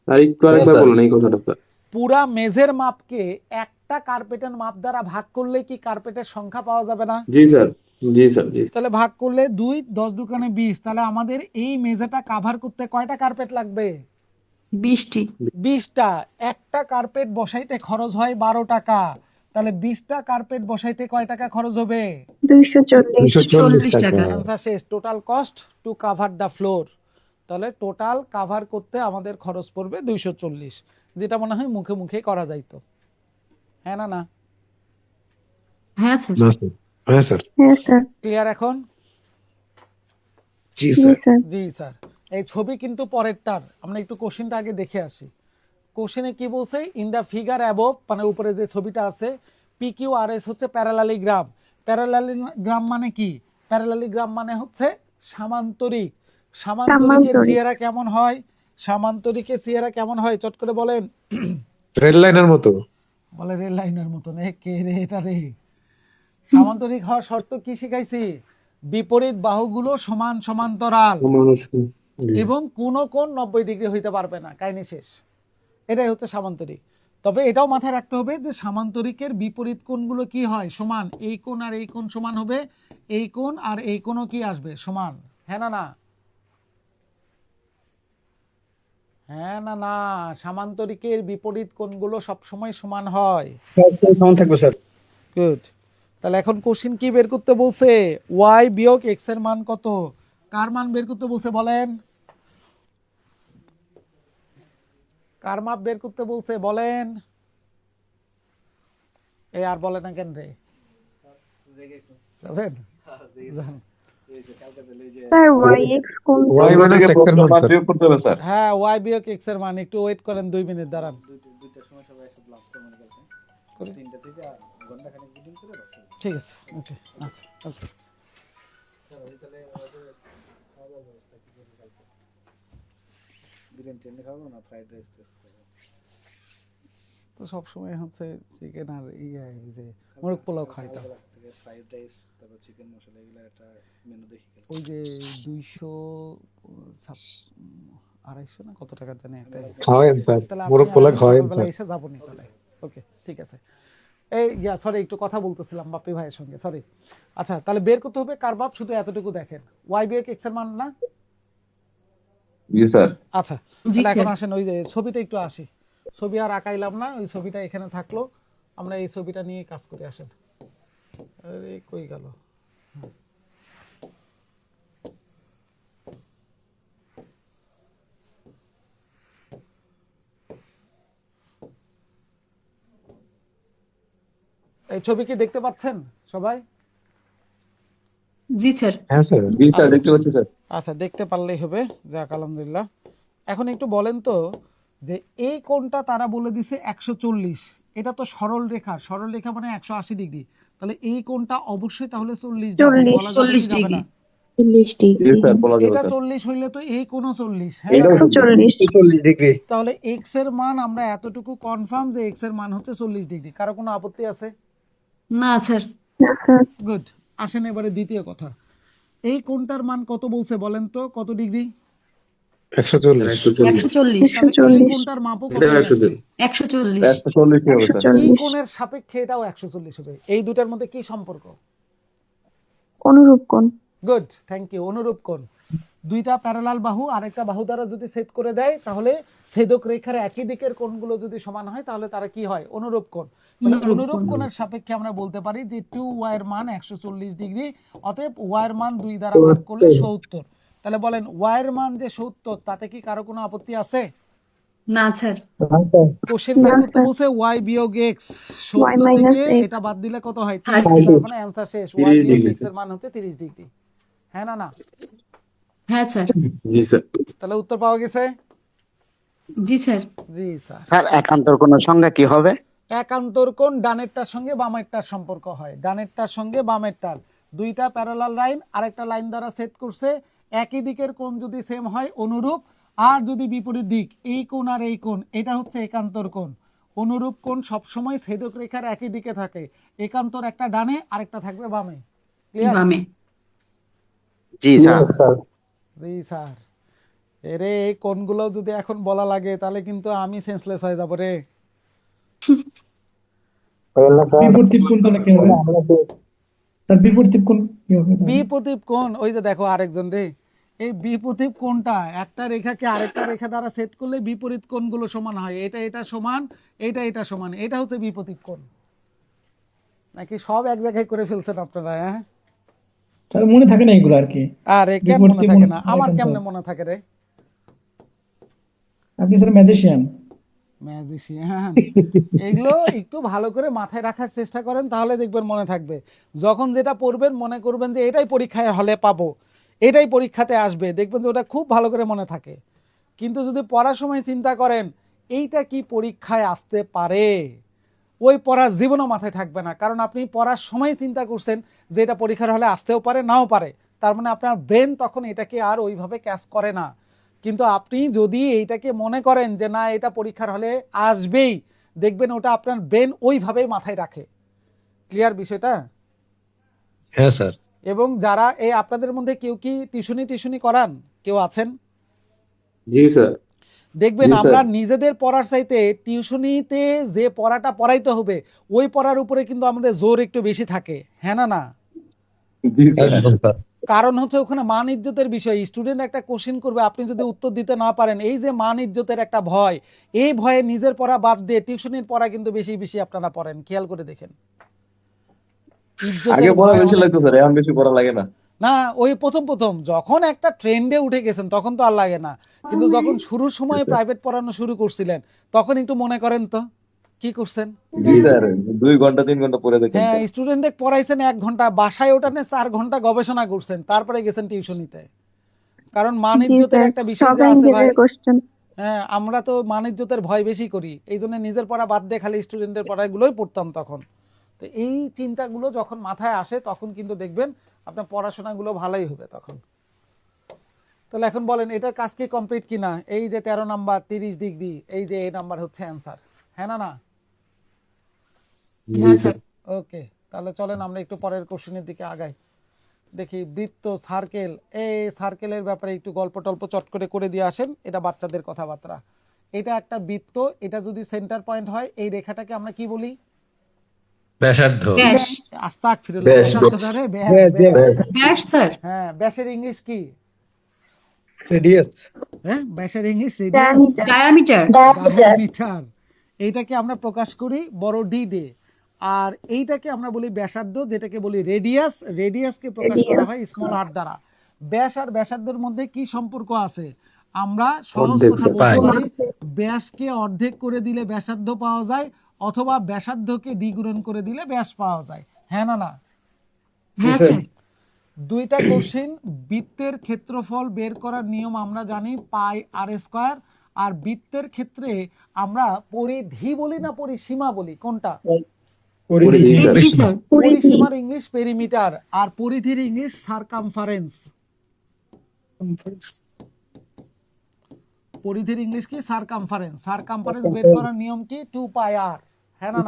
আর একটু আরেকবার স্যার। বলুন এই কথাটা স্যার। পুরা মেঝের মাপকে একটা কার্পেটের মাপ দ্বারা ভাগ করলে কি কার্পেটের সংখ্যা পাওয়া যাবে না? জি স্যার, জি স্যার, জি। তাহলে ভাগ করলে 2, 10 দুগুণে 20, তাহলে আমাদের এই মেঝেটা কভার করতে কয়টা কার্পেট লাগবে? 20টি। 20টা। একটা কার্পেট বসাইতে খরচ হয় 12 টাকা, তাহলে 20টা কার্পেট বসাইতে কয় টাকা খরচ হবে? 240। 40 টাকা। আনসার শেষ। Total cost to cover the floor, তাহলে টোটাল কাভার করতে আমাদের খরচ পড়বে 240, যেটা মনে হয় মুখে মুখে করা যাইতো, হ্যাঁ না না? হ্যাঁ স্যার। না স্যার। হ্যাঁ স্যার। হ্যাঁ স্যার। ক্লিয়ার এখন? জি জি স্যার। স্যার। জি স্যার। এই ছবি কিন্তু পরেরটার, আমরা একটু কোশ্চেনটা আগে দেখে আসি। কোশ্চেনে কি বলছে? ইন দ্য ফিগার অ্যাবভ, মানে উপরে যে ছবিটা আছে, PQRS হচ্ছে প্যারালালিগ্রাম। প্যারালালিগ্রাম মানে কি? প্যারালালিগ্রাম মানে হচ্ছে সামান্তরিক। সামান্তরিকের সামান্তরিক। চেহারা কেমন হয়? সামান্তরিকের চেহারা কেমন হয় চট করে বলেন। রেল লাইনের মতো। বলে রেল লাইনের মতন। এ কে রে এটা রে? সামান্তরিক হওয়ার শর্ত কি শিখাইছি? বিপরীত বাহুগুলো সমান সমান্তরাল মানুষ। এবং কোন কোণ 90 ডিগ্রি হইতে পারবে না, কাহিনী শেষ। এটাই হচ্ছে সামান্তরিক। তবে এটাও মাথায় রাখতে হবে যে সামান্তরিকের বিপরীত কোণগুলো কি হয়, সমান। এই কোণ আর এই কোণ সমান হবে, এই কোণ আর এই কোণও কি আসবে, সমান। হ্যাঁ না না? হ্যাঁ না না? সামান্তরিকের বিপরীত কোণগুলো সবসময় সমান হয়। সমান থাকবে স্যার। গুড। তাহলে এখন কোশ্চিন কি বের করতে বলছে? ওয়াই বিয়োগ এক্স এর মান কত? কার মান বের করতে বলছে বলেন? কার মাপ বের করতে বলছে বলেন? এ আর বলে না কেন রে? যাবেন? যান। স্যার YX কোন ওয়াই মানে থেকে এক্স এর প্রশ্ন মান মান স্যার। বিয়োগ করতে হবে স্যার। হ্যাঁ, ওয়াই বিয়োগ এক্স এর মান। একটু ওয়েট করেন, 2 মিনিট দাঁড়ান। করি? ঠিক আছে, ওকে, আচ্ছা, ওকে। তো সবসময় হচ্ছে চিকেন আর ইয়ে, এই যে মোরগ পোলাও খাই তো। ওই যে 200 250 না কত টাকা জানি একটা। খাওয়ায়েন স্যার, তাহলে মোরগ আপনি পোলা আমি খাওয়ায়েন সকালবেলা স্যার। এসে যাবো নি তাহলে। ওকে, ঠিক আছে। এই সরি, একটু কথা বলতেছিলাম বাপ্পি ভাইয়ের সঙ্গে, সরি। আচ্ছা, তাহলে বের করতে হবে কার বাপ, শুধু এতটুকু দেখেন, ওয়াই বিয়োগ এক্স এর মান না? জি স্যার। আচ্ছা, জি তাহলে এখন স্যার। আসেন ওই যে ছবিতে একটু আসি। ছবি আর আঁকাইলাম না, ওই ছবিটা এখানে থাকলো, আমরা এই ছবিটা নিয়ে কাজ করে আসেন। আরে কই গেল? এই ছবি কি দেখতে পাচ্ছেন সবাই? জি স্যার। হ্যাঁ স্যার। জি স্যার, দেখতে পাচ্ছি স্যার। আচ্ছা, দেখতে পারলেই হবে, যাক আলহামদুলিল্লাহ। এখন একটু বলেন তো যে এই কোণটা তারা বলে দিছে 140, এটা তো সরল রেখা, সরল রেখা মানে 180 ডিগ্রি, তাহলে এই কোণটা অবশ্যই তাহলে 40 ডিগ্রি, 40 বলা যাবে কি 40 যাবে ডিগ্রি। না? 40 জি ডিগ্রি। স্যার, বলা যাবে এটা স্যার। 40 হইলে তো এই কোণও 40, হ্যাঁ? এইটাও 140 40 ডিগ্রি। তাহলে এক্স এর মান আমরা এতটুকু কনফার্ম যে এক্স এর মান হচ্ছে 40 ডিগ্রি। কারো কোনো আপত্তি আছে? না স্যার। না স্যার গুড। আসেন এবারে দ্বিতীয় কথা, এই কোণটার মান কত বলছে বলেন তো, কত ডিগ্রি? 140। 140। তাহলে এই কোণটার মাপও কত এটাও আসবে? 140। 140 হবে স্যার। কি 140 কোণের সাপেক্ষে এটাও 140 হবে? এই দুটার মধ্যে কি সম্পর্ক? অনুরূপ কোণ। Good, thank you. অনুরূপ কোণ। দুইটা প্যারালাল বাহু আরেকটা বাহু দ্বারা যদি ছেদ করে দেয়, তাহলে ছেদক রেখার একই দিকের কোণগুলো যদি সমান হয়, তাহলে তারা কি হয়? অনুরূপ কোণ। তাহলে অনুরূপ অনুরূপ কোণ। কোণের সাপেক্ষে আমরা বলতে পারি যে 2y এর মান 140 ডিগ্রি, অতএব y এর মান 2 দ্বারা ভাগ করলে 70। তাহলে বলেন y এর মান যে 70, তাতে কি কারো কোনো আপত্তি আছে? না স্যার। কোশ্চেন বের করতে বলছে y বিয়োগ x, 70 minus থেকে x। এটা বাদ দিলে কত হয়? 30। 30। তার মানে অ্যানসার শেষ, y 30 বিয়োগ ডিগ্রি। x এর মান হচ্ছে 30 ডিগ্রি। হ্যাঁ না না? হ্যাঁ স্যার। জি স্যার। তাহলে উত্তর পাওয়া গেছে? জি স্যার। জি স্যার। স্যার একান্তর কোণ সংজ্ঞা কি হবে? একান্তর কোণ ডানেরটার সঙ্গে বামেরটার সম্পর্ক হয়, ডানেরটার সঙ্গে বামেরটার। দুইটা প্যারালাল লাইন আরেকটা লাইন দ্বারা সেট করছে, একই দিকের কোণ যদি সেম হয় অনুরূপ, আর যদি বিপরীত দিক, এই কোণ আর এই কোণ, এটা হচ্ছে একান্তর কোণ। অনুরূপ কোণ সবসময় ছেদক রেখার একই দিকে থাকে, একান্তর একটা ডানে আরেকটা থাকবে বামে। ক্লিয়ার? বামে। জি স্যার। জি স্যার। এরে এই কোণগুলো যদি এখন বলা লাগে তাহলে কিন্তু আমি সেন্সলেস হয়ে যাব রে। বিপরীত কোণ তাহলে কি হবে? তার বিপরীত কোণ কি হবে তাহলে? বিপরীত কোণ, ওই যে দেখো আরেকজন রে, এই বিপরীত কোণটা একটা রেখাকে আরেকটা রেখা দ্বারা সেট করলে বিপরীত কোণগুলো সমান হয়, এটা এটা সমান, এটা এটা সমান, এটা হচ্ছে বিপরীত কোণ। নাকি সব এক জায়গায় করে ফেলছেন আপনারা? হ্যাঁ, তার মনে থাকে না এগুলো আর কি। আরে কেন মনে থাকে না? আমার কেমনে মনে থাকে রে? আপনি স্যার ম্যাজিশিয়ান। ম্যাজিশিয়ান। এগুলো একটু ভালো করে মাথায় রাখার চেষ্টা করেন, তাহলে দেখবেন মনে থাকবে। যখন যেটা পড়বেন মনে করবেন যে এটাই পরীক্ষায় হলে পাবো, এটাই পরীক্ষাতে আসবে, দেখবেন যে ওটা খুব ভালো করে মনে থাকে। কিন্তু যদি পড়ার সময় চিন্তা করেন এইটা কি পরীক্ষায় আসতে পারে, ওই পড়ার জীবনও মাথায় থাকবে না, কারণ আপনি পড়ার সময় চিন্তা করছেন যে এটা পরীক্ষার হলে আসতেও পারে নাও পারে, তার মানে আপনার ব্রেন তখন এটাকে আর ওইভাবে ক্যাচ করে না। কিন্তু আপনি যদি এইটাকে মনে করেন যে না এটা পরীক্ষার হলে আসবেই, দেখবেন ওটা আপনার ব্রেন ওইভাবেই মাথায় রাখে। ক্লিয়ার বিষয়টা? হ্যাঁ স্যার। এবং যারা এই আপনাদের মধ্যে কেউ কি টিউশনি করান? কেউ আছেন? জি স্যার। দেখবেন জি, স্যার। আমরা নিজেদের পড়ার চাইতে টিউশনিতে যে পড়াটা পড়াইতে হবে ওই পড়ার উপরে কিন্তু আমাদের জোর একটু বেশি থাকে, হ্যাঁ না? জি স্যার। একদম স্যার। কারণ হচ্ছে ওখানে মান ইজ্জতের বিষয়, স্টুডেন্ট একটা কোশ্চেন করবে, আপনি যদি উত্তর দিতে না পারেন, এই যে মান ইজ্জতের একটা ভয়, এই ভয়ে নিজের পড়া বাদ দিয়ে টিউশনির পড়া কিন্তু বেশি বেশি আপনারা পড়েন, খেয়াল করে দেখেন। আগে ইজ্জতের পড়া ভয় বেশি অনেক। লাগতো স্যার, এখন বেশি পড়া লাগে না। না, ওই প্রথম প্রথম যখন একটা ট্রেন্ডে উঠে গেছেন তখন তো আর লাগে না, কিন্তু যখন শুরুর সময় প্রাইভেট পড়ানো শুরু করছিলেন তখন একটু মনে করেন তো কি করছেন। জি স্যার, 2 ঘন্টা 3 ঘন্টা পড়ে দেখেন হ্যাঁ, স্যার। স্টুডেন্টে পড়াইছেন 1 ঘন্টা, বাসায় ওঠানে 4 ঘন্টা গবেষণা করছেন, তারপরে গেছেন টিউশনিতে। কারণ মান জি ইজ্জতের স্যার, একটা বিষয় যে সবাই আছে ভাই। নিজেদের কোশ্চেন। হ্যাঁ, আমরা তো মান ইজ্জতের ভয় বেশি করি, এই জন্য নিজের পড়া বাদ দিয়ে খালি স্টুডেন্টের পড়াগুলোই পড়তাম তখন। তো এই চিন্তাগুলো যখন মাথায় আসে তখন কিন্তু দেখবেন আপনার পড়াশোনাগুলো ভালোই হবে তখন। তাহলে এখন বলেন এটার কাজ কি কমপ্লিট কিনা? এই যে 13 নাম্বার 30 ডিগ্রি, এই যে এই নাম্বার হচ্ছে অ্যান্সার, হ্যাঁ না? জি স্যার। ওকে, তাহলে চলেন আমরা একটু পরের কোশ্চেনের দিকে আগাই। দেখি বৃত্ত, সার্কেল, এই সার্কেলের ব্যাপারে একটু গল্প টল্প চট করে করে দিয়ে আসেন, এটা বাচ্চাদের কথাবার্তা। এটা একটা বৃত্ত, এটা যদি সেন্টার পয়েন্ট হয়, এই রেখাটাকে আমরা কি বলি? ব্যাসার্ধ। ব্যাস। আস্তাক ফিরুল্লাহ, ব্যাস, ব্যাসার্ধ ধরে, ব্যাস, ব্যাস, ব্যাস। ব্যাস স্যার। হ্যাঁ, ব্যাসের ইংলিশ কি? রেডিয়াস। হ্যাঁ, ব্যাসের ইংলিশ ডায়ামিটার। ডায়ামিটার। ডায়ামিটার। এইটাকে আমরা প্রকাশ করি বড় ডি দিয়ে, আর এইটাকে আমরা বলি ব্যাসার্ধ, যেটাকে বলি রেডিয়াস। রেডিয়াসকে প্রকাশ করা হয় স্মল আর দ্বারা। ব্যাস আর ব্যাসার্ধের মধ্যে কি সম্পর্ক আছে? আমরা সহজ অর্ধেক কথা স্যার। বলতে পাই। পারি, ব্যাসকে অর্ধেক করে দিলে ব্যাসার্ধ পাওয়া যায়, অথবা ব্যাসার্ধকে দ্বিগুণ করে দিলে ব্যাস পাওয়া যায়, হ্যাঁ না? হ্যাঁ স্যার। দুইটা কোশ্চেন, বৃত্তের ক্ষেত্রফল বের করার নিয়ম আমরা জানি পাই আর স্কয়ার, আর বৃত্তের ক্ষেত্রে আমরা পরিধি বলি না পরিসীমা বলি, কোনটা? পরিধি স্যার। জি স্যার। পরিসীমার ইংলিশ পেরিমিটার, আর পরিধির ইংলিশ সারকামফারেন্স। পরিধির ইংলিশ কি? সারকামফারেন্স। সারকামফারেন্স বের করার নিয়ম কি? 2 পাই আর, হ্যাঁ না?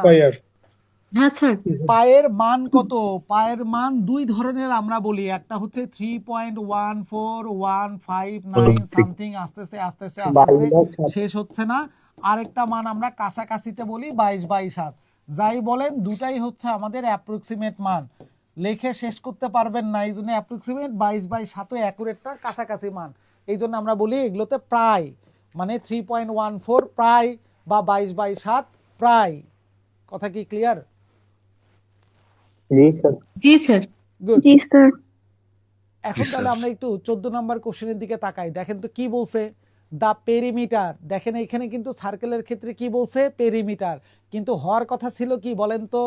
হ্যাঁ স্যার। পায়ের মান কত? পায়ের মান দুই ধরনের আমরা বলি, একটা হচ্ছে 3.14159 সামথিং, আস্তে আস্তে শেষ হচ্ছে না। আরেকটা মান আমরা কাছাকাছিতে বলি 22/7। যাই বলেন, দুটাই হচ্ছে আমাদের অ্যাপ্রক্সিমেট মান, লেখে শেষ করতে পারবেন না, এই জন্য অ্যাপ্রক্সিমেট 22/7 অ্যাকুরেটটা কাছাকাছি মান, এই জন্য আমরা বলি এগুলোতে প্রায়, মানে 3.14 প্রায়, বা 22/7 প্রায়। কথা কি ক্লিয়ার? জি স্যার। জি স্যার। গুড। জি স্যার। এখন জি, তাহলে স্যার। আমরা একটু 14 নম্বর কোশ্চেনের দিকে তাকাই, দেখেন তো কি বলছে। দা পেরিমিটার, দেখেন এখানে কিন্তু সার্কেলের ক্ষেত্রে কি বলছে? পেরিমিটার, কিন্তু হওয়ার কথা ছিল কি বলেন তো?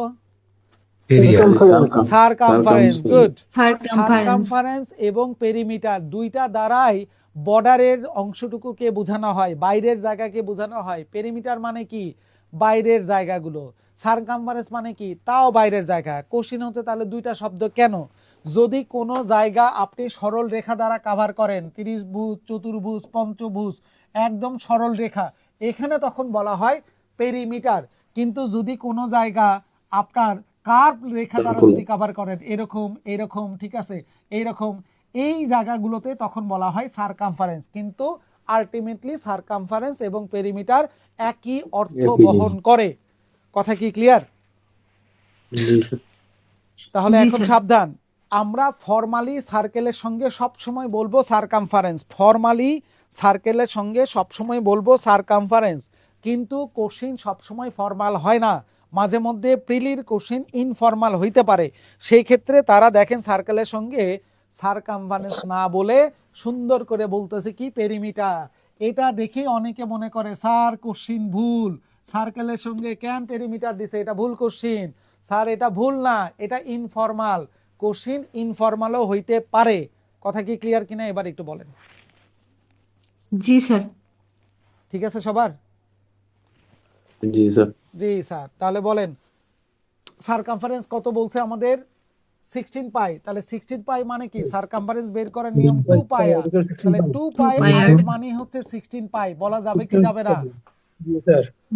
Area. Circumference. Good. Circumference. Circumference এবং পেরিমিটার দুইটা দ্বারাই বর্ডারের অংশটুকুকে বোঝানো হয়, বাইরের জায়গাকে বোঝানো হয়। পেরিমিটার মানে কি? বাইরের জায়গাগুলো। সারকামফারেন্স মানে কি? তাও বাইরের জায়গা। কোশ্চেন হচ্ছে তাহলে দুইটা শব্দ কেন? যদি কোনো জায়গা আপনি সরল রেখা দ্বারা কভার করেন, ত্রিভুজ, চতুর্ভুজ, পঞ্চভুজ, একদম সরল রেখা, এখানে তখন বলা হয় পেরিমিটার। কিন্তু যদি কোনো জায়গা আপনার কার্ভ রেখা দ্বারা যদি কভার করেন, এরকম এরকম, ঠিক আছে, এইরকম, এই জায়গাগুলোতে তখন বলা হয় সারকামফারেন্স। কিন্তু আলটিমেটলি সারকামফারেন্স এবং পেরিমিটার একই অর্থ একই। বহন করে। কথা কি ক্লিয়ার? জি স্যার। তাহলে জি এখন স্যার। সাবধান, আমরা ফর্মালি সার্কেলের সঙ্গে সব সময় বলবো সারকামফারেন্স, ফর্মালি সার্কেলের সঙ্গে সব সময় বলবো সারকামফারেন্স, কিন্তু কোশ্চিন সব সময় ফর্মাল হয় না, মাঝে মধ্যে প্রিলির কোশ্চিন ইনফর্মাল হইতে পারে। সেই ক্ষেত্রে তারা দেখেন সার্কেলের সঙ্গে সারকামফারেন্স না বলে সুন্দর করে বলতেছে কি? পেরিমিটার। এটা দেখে অনেকে মনে করে স্যার কোশ্চিন ভুল, সার্কেলের সঙ্গে কেন পেরিমিটার দিছে, এটা ভুল কোশ্চিন। স্যার এটা ভুল না, এটা ইনফর্মাল কোশ্চিন, ইনফর্মালও হইতে পারে। কথা কি ক্লিয়ার কিনা এবার একটু বলেন। জি স্যার। ঠিক আছে সবার? জি স্যার। জি স্যার। তাহলে বলেন সারকামফারেন্স কত বলছে আমাদের? 16 পাই। তাহলে 16 পাই মানে কি? সারকামফারেন্স বের করার নিয়ম 2 পাই আর। তাহলে 2 পাই আর মানে হচ্ছে 16 পাই। বলা যাবে কি যাবে না?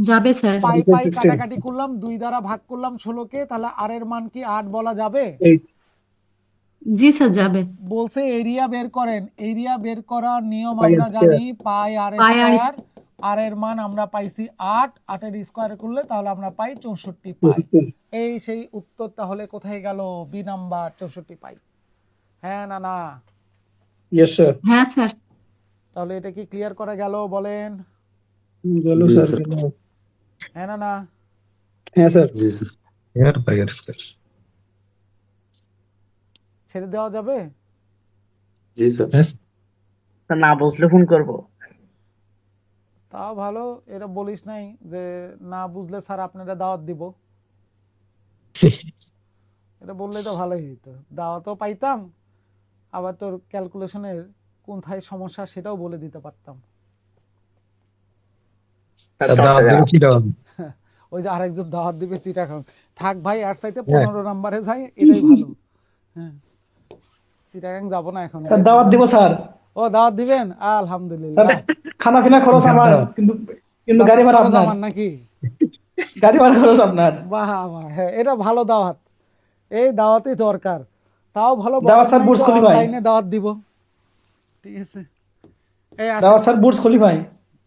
যাবে স্যার। পাই পাই কাটাকাটি করলাম, 2 দ্বারা ভাগ করলাম 16কে, তাহলে আর এর মান কি 8 বলা যাবে? জি স্যার যাবে। বলছে এরিয়া বের করেন, এরিয়া বের করার নিয়ম আমরা জানি পাই আর পাই আর স্কয়ার আর এর মান আমরা পাইছি 8, 8 এর স্কোয়ার করলে তাহলে আমরা পাই 64 পাই। এই সেই উত্তর তাহলে কোথায় গেল? বি নাম্বার 64 পাই। হ্যাঁ না না? Yes sir. হ্যাঁ স্যার। তাহলে এটা কি ক্লিয়ার করা গেল বলেন? গেল জি স্যার স্যার। গেল। হ্যাঁ না না? হ্যাঁ স্যার। জি স্যার। এর বাইরের স্কয়ার। ছেড়ে দেওয়া যাবে? জি স্যার। না বুঝলে ফোন করব। তাও ভালো, এটা বলিস নাই যে না বুঝলে স্যার আপনারা দাওয়াত দিব। এটা বললেই তো ভালোই হতো, দাওয়াতও পাইতাম, আবার তোর ক্যালকুলেশনের কোনথায় সমস্যা সেটাও বলে দিতে পারতাম। স্যার দাওয়াত দিলে কি দাও? ওই যে আরেকজন দাওয়াত দিবে চিটাগাং, থাক ভাই আর সাইডে হ্যাঁ। 15 নম্বরে যাই, এটাই ভালো। হ্যাঁ, চিটাগাং যাব না এখন। স্যার দাওয়াত দিব স্যার। ও দাওয়াত দিবেন, স্যার আলহামদুলিল্লাহ। খানা পিনা খরচ আমার, কিন্তু কিন্তু গাড়ি ভাড়া খরচ আপনার। আমার নাকি? গাড়ি ভাড়া খরচ আপনার। বাহ বাহ, হ্যাঁ এটা ভালো দাওয়াত, এই দাওয়াতই দরকার। তাও ভালো দাওয়াত স্যার বুর্জ খলিফায়। অনলাইনে দাওয়াত দিব, ঠিক আছে? এই আসেন। দাওয়াত স্যার বুর্জ খলিফায়।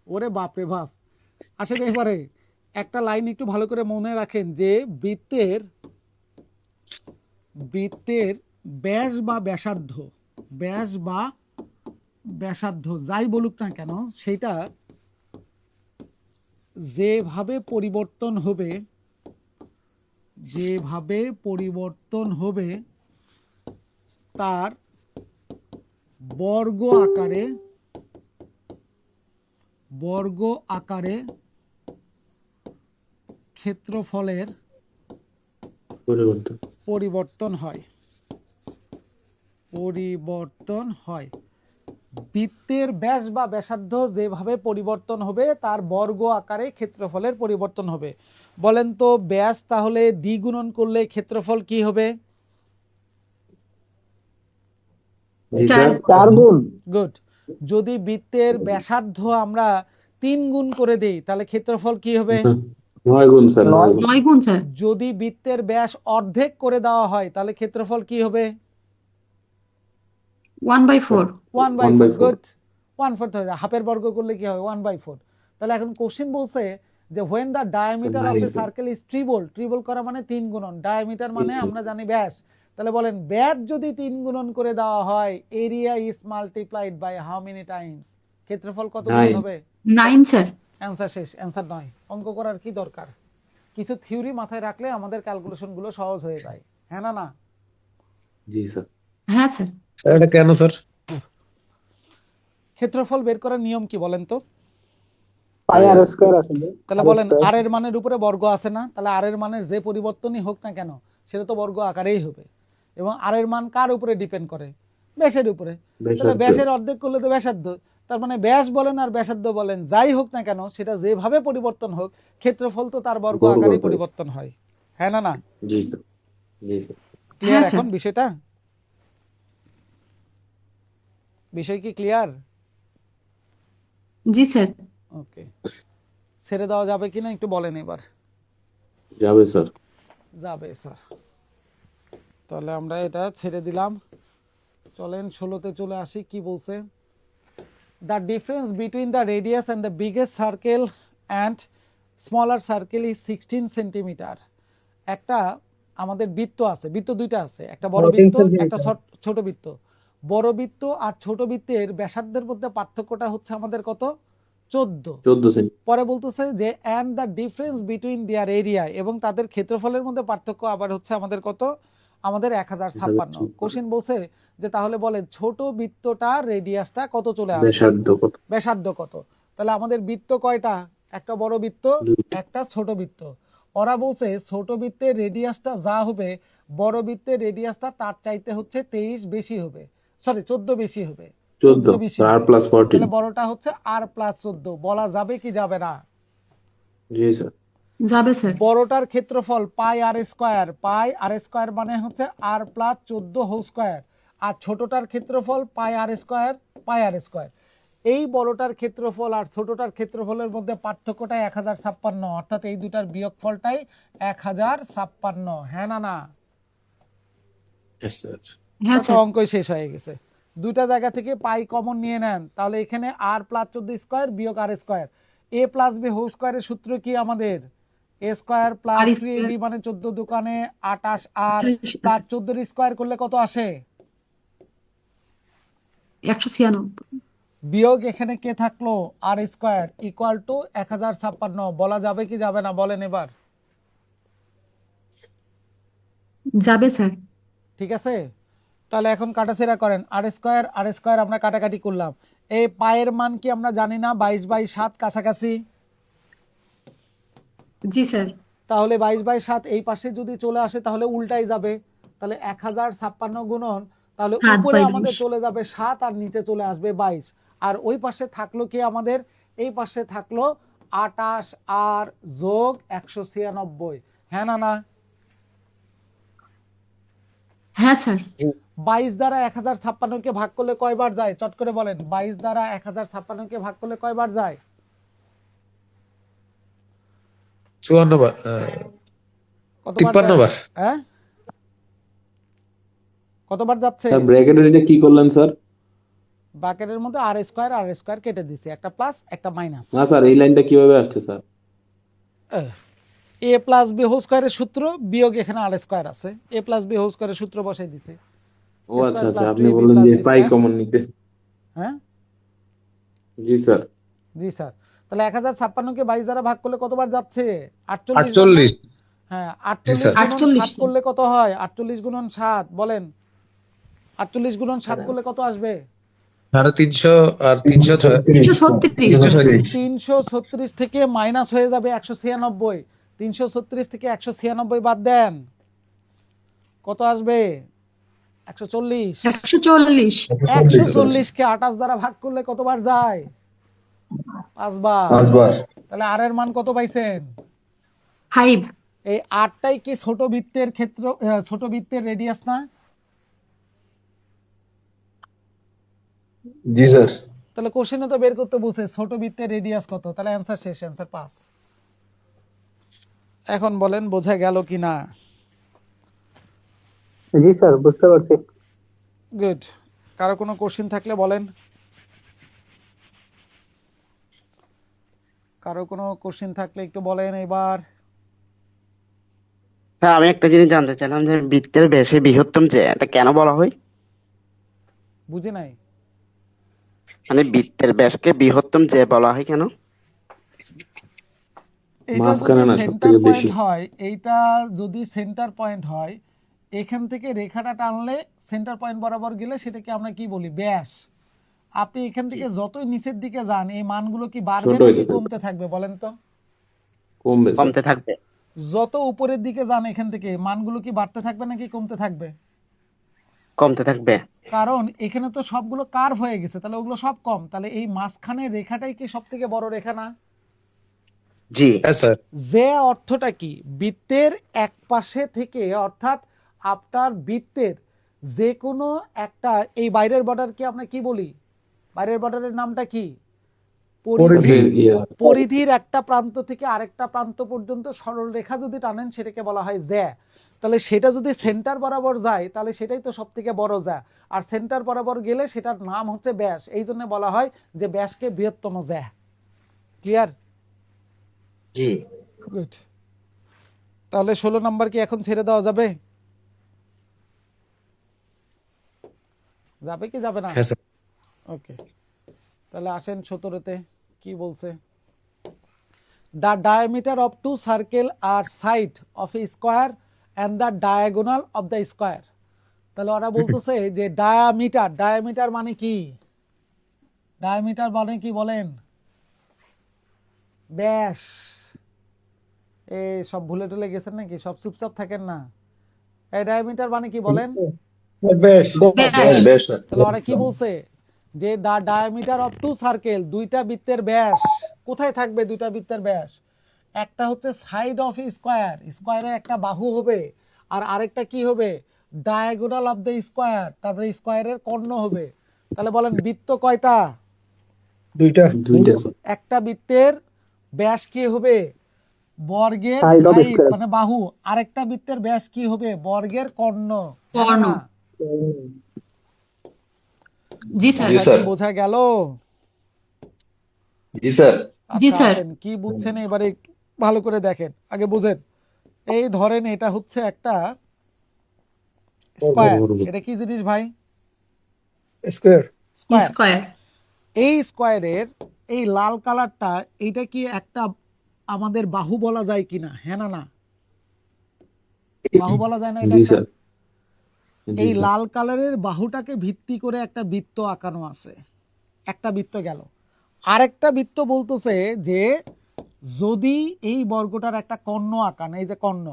ওরে বাপ রে বাপ। আসেন এবারে একটা লাইন একটু ভালো করে মনে রাখেন যে বৃত্তের ব্যাস বা ব্যাসার্ধ যাই বলুক না কেন, সেটা যেভাবে পরিবর্তন হবে তার বর্গ আকারে ক্ষেত্রফলের পরিবর্তন হয়। বৃত্তের ব্যাস বা ব্যাসার্ধ যেভাবে পরিবর্তন হবে তার বর্গ আকারে ক্ষেত্রফলের পরিবর্তন হবে। বলেন তো ব্যাস তাহলে দ্বিগুণন করলে ক্ষেত্রফল কি হবে? জি স্যার। 4 গুণ। গুড। যদি বৃত্তের ব্যাসার্ধ আমরা 3 গুণ করে দেই তাহলে ক্ষেত্রফল কি হবে? 9 গুণ স্যার। 9 গুণ। 9 গুণ স্যার। যদি বৃত্তের ব্যাস অর্ধেক করে দেওয়া হয় তাহলে ক্ষেত্রফল কি হবে? 1/4। 1/4। গুড, 1/4 হয়ে যায়। হাফের বর্গ করলে কি হবে? 1/4। তাহলে এখন কোশ্চেন বলছে যে when the diameter of a circle is triple করা মানে 3 গুণন, ডায়ামিটার মানে আমরা জানি ব্যাস। তাহলে বলেন ব্যাস যদি 3 গুণন করে দেওয়া হয়, area is multiplied by how many times? ক্ষেত্রফল কত গুণ 9 হবে? 9 স্যার। অ্যান্সার শেষ, অ্যান্সার নয়। অঙ্ক করার কি দরকার? কিছু থিওরি মাথায় রাখলে আমাদের ক্যালকুলেশন গুলো সহজ হয়ে যায়। হ্যাঁ না না? জি স্যার। হ্যাঁ স্যার। স্যার এটা কেন স্যার? ক্ষেত্রফল বের করার নিয়ম কি বলেন তো? পাই আর স্কয়ার আছে। তাহলে বলেন আর এর মানের উপরে বর্গ আছে না? তাহলে আর এর মানের যে পরিবর্তনই হোক না কেন সেটা তো বর্গ আকারেই হবে। এবং আর এর মান কার উপরে ডিপেন্ড করে? ব্যাসের উপরে। তাহলে ব্যাসের অর্ধেক করলে তো ব্যাসার্ধ। তার মানে ব্যাস বলেন আর ব্যাসার্ধ বলেন যাই হোক না কেন সেটা যেভাবে পরিবর্তন হোক ক্ষেত্রফল তো তার বর্গ আকারেই পরিবর্তন হয়। হ্যাঁ না না? জি স্যার। জি স্যার। ক্লিয়ার হ্যাঁ, এখন বিষয়টা? বিষয় কি ক্লিয়ার? জি স্যার। ওকে, ছেড়ে দেওয়া যাবে কিনা একটু বলেন এবার। যাবে স্যার। যাবে স্যার। তাহলে আমরা এটা ছেড়ে দিলাম। চলেন 16তে চলে আসি। কি বলছে? The difference between the radius and the biggest circle and smaller circle is 16 centimetre. একটা আমাদের বৃত্ত আছে, বৃত্ত দুইটা আছে, একটা বড় বৃত্ত একটা ছোট বৃত্ত। বড় বৃত্ত আর ছোট বৃত্তের ব্যাসার্ধের মধ্যে পার্থক্যটা হচ্ছে আমাদের কত? 14 সেন্টি। পরে বলতেছে যে and the difference between their area, এবং তাদের ক্ষেত্রফলের মধ্যে পার্থক্য আবার হচ্ছে আমাদের কত? আমাদের 1056। কোশ্চেন বলছে যে তাহলে বলে ছোট বৃত্তটার রেডিয়াসটা কত চলে আসবে? ব্যাসার্ধ কত? তাহলে আমাদের বৃত্ত কয়টা? একটা বড় বৃত্ত, একটা ছোট বৃত্ত। ওরা বলছে ছোট বৃত্তের রেডিয়াসটা যা হবে বড় বৃত্তের রেডিয়াসটা তার চাইতে হচ্ছে 23 বেশি হবে, সরি 14 বেশি হবে। 14 বেশি আর হবে। প্লাস 14। তাহলে বড়টা হচ্ছে আর প্লাস 14। বলা যাবে কি যাবে না? জি স্যার। যাবে স্যার। বড়টার ক্ষেত্রফল পাই আর স্কয়ার মানে হচ্ছে আর প্লাস 14 হোল স্কয়ার, আর ছোটটার ক্ষেত্রফল পাই আর স্কয়ার। এই বড়টার ক্ষেত্রফল আর ছোটটার ক্ষেত্রফলের মধ্যে পার্থক্যটা 1056, অর্থাৎ এই দুটার বিয়োগফলটাই 1056। হ্যাঁ না না? Yes, sir. হ্যাঁ তো স্যার। অঙ্কই শেষ হয়ে গেছে। দুইটা জায়গা থেকে পাই কমন নিয়ে নেন, তাহলে এখানে আর প্লাস 14 স্কয়ার বিয়োগ আর স্কয়ার, এ প্লাস বি হোল স্কোয়ারের সূত্র কি আমাদের? এ স্কোয়ার প্লাস আর 3ab স্কোয়ার মানে 14 দোকানে 28 আর প্লাস 14 এর স্কোয়ার করলে কত আসে? 196। বিয়োগ এখানে কে থাকলো? আর স্কোয়ার ইকুয়াল টু 1056। বলা যাবে কি যাবে না বলেন এবার? যাবে স্যার। ঠিক আছে, তাহলে এখন কাটাছেড়া করেন। আর স্কোয়ার আমরা কাটাকাটি করলাম। এই পায়ের মান কি আমরা জানি না 22/7 কাছাকাছি? জি স্যার। তাহলে 22/7 এই পাশে যদি চলে আসে তাহলে উল্টাই যাবে। তাহলে 1056 গুণন, তাহলে 7 উপরে বাই আমাদের 20। চলে যাবে 7 আর নিচে চলে আসবে 22। আর ওই পাশে থাকলো কি আমাদের? এই পাশে থাকলো 28 আর যোগ 196। হ্যাঁ না না? হ্যাঁ স্যার। 22 দ্বারা 1056 ভাগ করলে কয়বার যায়? চট করে বলেন, 22 দ্বারা 1056 ভাগ করলে কয়বার যায়? 54 বার, কতবার 53 যায়? বার। হ্যাঁ, কতবার যাচ্ছে? স্যার ব্র্যাকেটের এটা কি করলেন স্যার? ব্র্যাকেটের মধ্যে আর স্কোয়ার কেটে দিছি, একটা প্লাস একটা মাইনাস। না স্যার, এই লাইনটা কিভাবে আসছে স্যার? এ প্লাস বি হোল স্কোয়ারের সূত্র বিয়োগ এখানে আর স্কোয়ার আছে, এ প্লাস বি হোল স্কোয়ারের সূত্র বসাই দিছি। ও আচ্ছা আচ্ছা, plus আপনি 2ab বললেন plus যে b পাই square। কমন নিতে। হ্যাঁ জি স্যার। জি স্যার। তাহলে 1056 22 দ্বারা ভাগ করলে কতবার যাচ্ছে? 48 বার না? 48। হ্যাঁ, জি 48 স্যার। গুণন 48 7 করলে কত হয়? 48 গুণন 7 বলেন, 48 গুণন 7 করলে কত আসবে? 350 আর 306। 336 স্যার। 336 থেকে মাইনাস হয়ে যাবে 196। 336 থেকে 196 বাদ দেন, কত আসবে? 140। 140। 140 কে 28 দ্বারা ভাগ করলে কতবার যায়? 5 বার। 5 বার। তাহলে আর এর মান কত পাইছেন? 5। এই 8টাই কি ছোট বৃত্তের ক্ষেত্র, ছোট বৃত্তের রেডিয়াস না? জি স্যার। তাহলে কোশ্চেনে তো বের করতে বলছে ছোট বৃত্তের রেডিয়াস কত। তাহলে অ্যান্সার শেষ, অ্যান্সার 5। এখন বলেন বোঝা গেল কিনা? জি স্যার, বুঝতে পারছি। গুড। কারো কোনো কোশ্চেন থাকলে বলেন। কারো কোনো কোশ্চেন থাকলে একটু বলেন এবার। স্যার, আমি একটা জিনিস জানতে চাইলাম যে বৃত্তের ব্যাসে বৃহত্তম যে এটা কেন বলা হয়? বুঝি নাই। মানে বৃত্তের ব্যাসকে বৃহত্তম যে বলা হয় কেন? এইটা মাঝখানে যদি না, সব সেন্টার থেকে পয়েন্ট বেশি। হয়, এইটা যদি সেন্টার পয়েন্ট হয়, এখান থেকে রেখাটা টানলে সেন্টার পয়েন্ট বরাবর গেলে সেটাকে আমরা কি বলি? ব্যাস। আপনি এখান থেকে যতই নিচের দিকে যান এই মানগুলো কি বাড়বে ছোট হইতে নাকি থাকবে। কমতে থাকবে বলেন তো? কমবে স্যার। কমতে থাকবে। যত উপরের দিকে যান এখান থেকে মানগুলো কি বাড়তে থাকবে নাকি কমতে থাকবে? কমতে থাকবে। কারণ এখানে তো সবগুলো কার্ভ হয়ে গেছে, তাহলে ওগুলো সব কম। তাহলে এই মাঝখানে রেখাটাই কি সব থেকে বড় রেখা না? জি। হ্যাঁ স্যার। যে অর্থটা কি বৃত্তের এক পাশে থেকে, অর্থাৎ আপনার বৃত্তের যে কোনো একটা, এই বাইরের বর্ডারকে আমরা কি বলি? বাইরের বর্ডারের নামটা কি? পরিধি। পরিধির একটা প্রান্ত থেকে আরেকটা প্রান্ত পর্যন্ত সরল রেখা যদি টানেন সেটাকে বলা হয় জ্যা। তাহলে সেটা যদি সেন্টার বরাবর যায় তাহলে সেটাই তো সব থেকে বড় জ্যা। আর সেন্টার বরাবর গেলে সেটার নাম হচ্ছে ব্যাস। এই জন্য বলা হয় যে ব্যাসকে বৃহত্তম জ্যা। ক্লিয়ার? জি। গুড। তাহলে 16 নাম্বার কি এখন ছেড়ে দেওয়া যাবে? যাবে কি যাবে না? হ্যাঁ স্যার। ওকে, তাহলে আসেন 17তে কি বলছে। The diameter of two circle are side of a square and the diagonal of the square. তাহলে ওরা বলতেছে যে ডায়ামিটার মানে কি? ডায়ামিটার মানে কি বলেন? ব্যাস। এই সব ভুলে টুলে গেছেন নাকি? সব চুপচাপ থাকেন না। এই ডায়ামিটার মানে কি বলেন? বেশ। ব্যাস ব্যাস স্যার। তাহলে ওরা কি বলছে যে দা ডায়ামিটার অফ টু সার্কেল, দুইটা বৃত্তের ব্যাস কোথায় থাকবে? দুইটা বৃত্তের ব্যাস একটা হচ্ছে সাইড অফ স্কোয়ার, স্কোয়ারের একটা বাহু হবে, আর আরেকটা কি হবে? ডায়াগোনাল অফ দ্য স্কোয়ার, তারপরে স্কোয়ারের কর্ণ হবে। তাহলে বলেন বৃত্ত কয়টা? দুইটা। একটা বৃত্তের ব্যাস কি হবে? বর্গের Side of সাইড square. মানে বাহু। আরেকটা বৃত্তের ব্যাস কি হবে? বর্গের কর্ণ। কর্ণ। না? জি স্যার। জি কথা স্যার। কি বোঝা গেল? জি স্যার। জি আচ্ছা স্যার আসেন, কি বুঝছেন এবারে একটু ভালো করে দেখেন, আগে বুঝেন। এই ধরেন এটা হচ্ছে একটা স্কয়ার, এটা কি জিনিস ভাই? স্কোয়ার। স্কয়ার। স্কয়ার এই স্কয়ারের এই লাল কালারটা, এইটা কি একটা আমাদের বাহু বলা যায় কিনা? হ্যাঁ না না? বাহু বলা যায় না এটা জি একটা? স্যার, জি এই স্যার। লাল কালারের বাহুটাকে ভিত্তি করে একটা বৃত্ত আঁকানো আছে। একটা বৃত্ত গেল। আরেকটা বৃত্ত বলতেছে যে যদি এই বর্গটার একটা কর্ণ আঁকান, এই যে কর্ণ,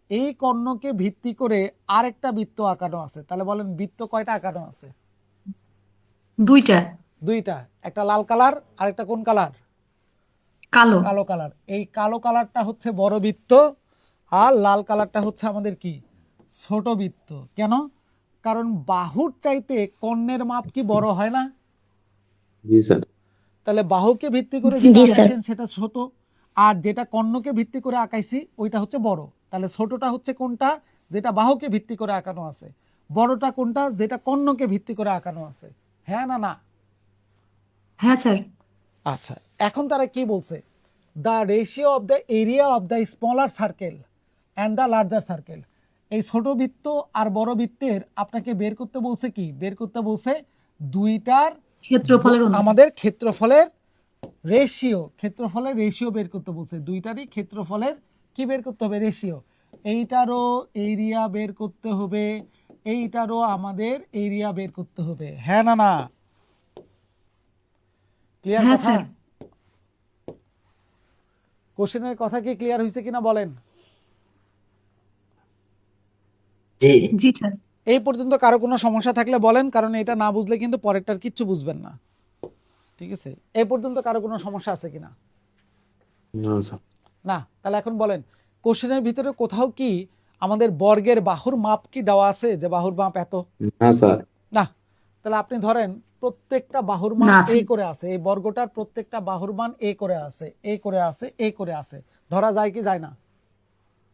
এই কর্ণকে ভিত্তি করে আরেকটা বৃত্ত আঁকানো আছে, তাহলে বলেন বৃত্ত কয়টা আঁকানো আছে? দুইটা দুইটা। একটা লাল কালার, আরেকটা কোন কালার? কালো কালো কালার। এই কালো কালারটা হচ্ছে বড় বৃত্ত, আর লাল কালারটা হচ্ছে আমাদের কি? ছোট বৃত্ত। কেন? কারণ বাহুর চাইতে কর্ণের মাপ কি বড় হয় না? জি স্যার। তাহলে বাহুকে ভিত্তি করে জি যেটা স্যার। আঁকাইছেন সেটা ছোট, আর যেটা কর্ণকে ভিত্তি করে আঁকাইছি ওইটা হচ্ছে বড়। তাহলে ছোটটা হচ্ছে কোনটা? যেটা বাহুকে ভিত্তি করে আঁকানো আছে। বড়টা কোনটা? যেটা কর্ণকে ভিত্তি করে আঁকানো আছে। হ্যাঁ না না? হ্যাঁ স্যার আচ্ছা, এখন তারা কি বলছে? The ratio of the area of the smaller circle and the larger circle. এই ছোট বৃত্ত আর বড় বৃত্তের আপনাকে বের করতে বলছে কি? বের করতে বলছে দুইটার ক্ষেত্রফলের অনুপাত আমাদের ক্ষেত্রফলের রেশিও, ক্ষেত্রফলের রেশিও বের করতে বলছে। দুইটারই ক্ষেত্রফলের কি বের করতে হবে? রেশিও। এইটারও এরিয়া বের করতে হবে, এইটারও আমাদের এরিয়া বের করতে হবে। হ্যাঁ না না? ক্লিয়ার হ্যাঁ কথা? স্যার কোশ্চেনের কথা কি ক্লিয়ার হয়েছে কিনা বলেন? জি জি স্যার এই পর্যন্ত কারো কোনো সমস্যা থাকলে বলেন, কারণ এটা না বুঝলে কিন্তু পরেরটার কিচ্ছু বুঝবেন না। ঠিক আছে, এই পর্যন্ত কারো কোনো সমস্যা আছে কিনা? না স্যার। না? তাহলে এখন বলেন, কোশ্চেনের ভিতরে কোথাও কি আমাদের বর্গের বাহুর মাপ কি দেওয়া আছে, যে বাহুর মাপ এত? না স্যার। না। তাহলে আপনি ধরেন প্রত্যেকটা বাহুর মান না এ স্যার করে আছে, এই বর্গটার প্রত্যেকটা বাহুর মান এ করে আছে, এ করে আছে, এ করে আছে, ধরা যায় কি যায় না?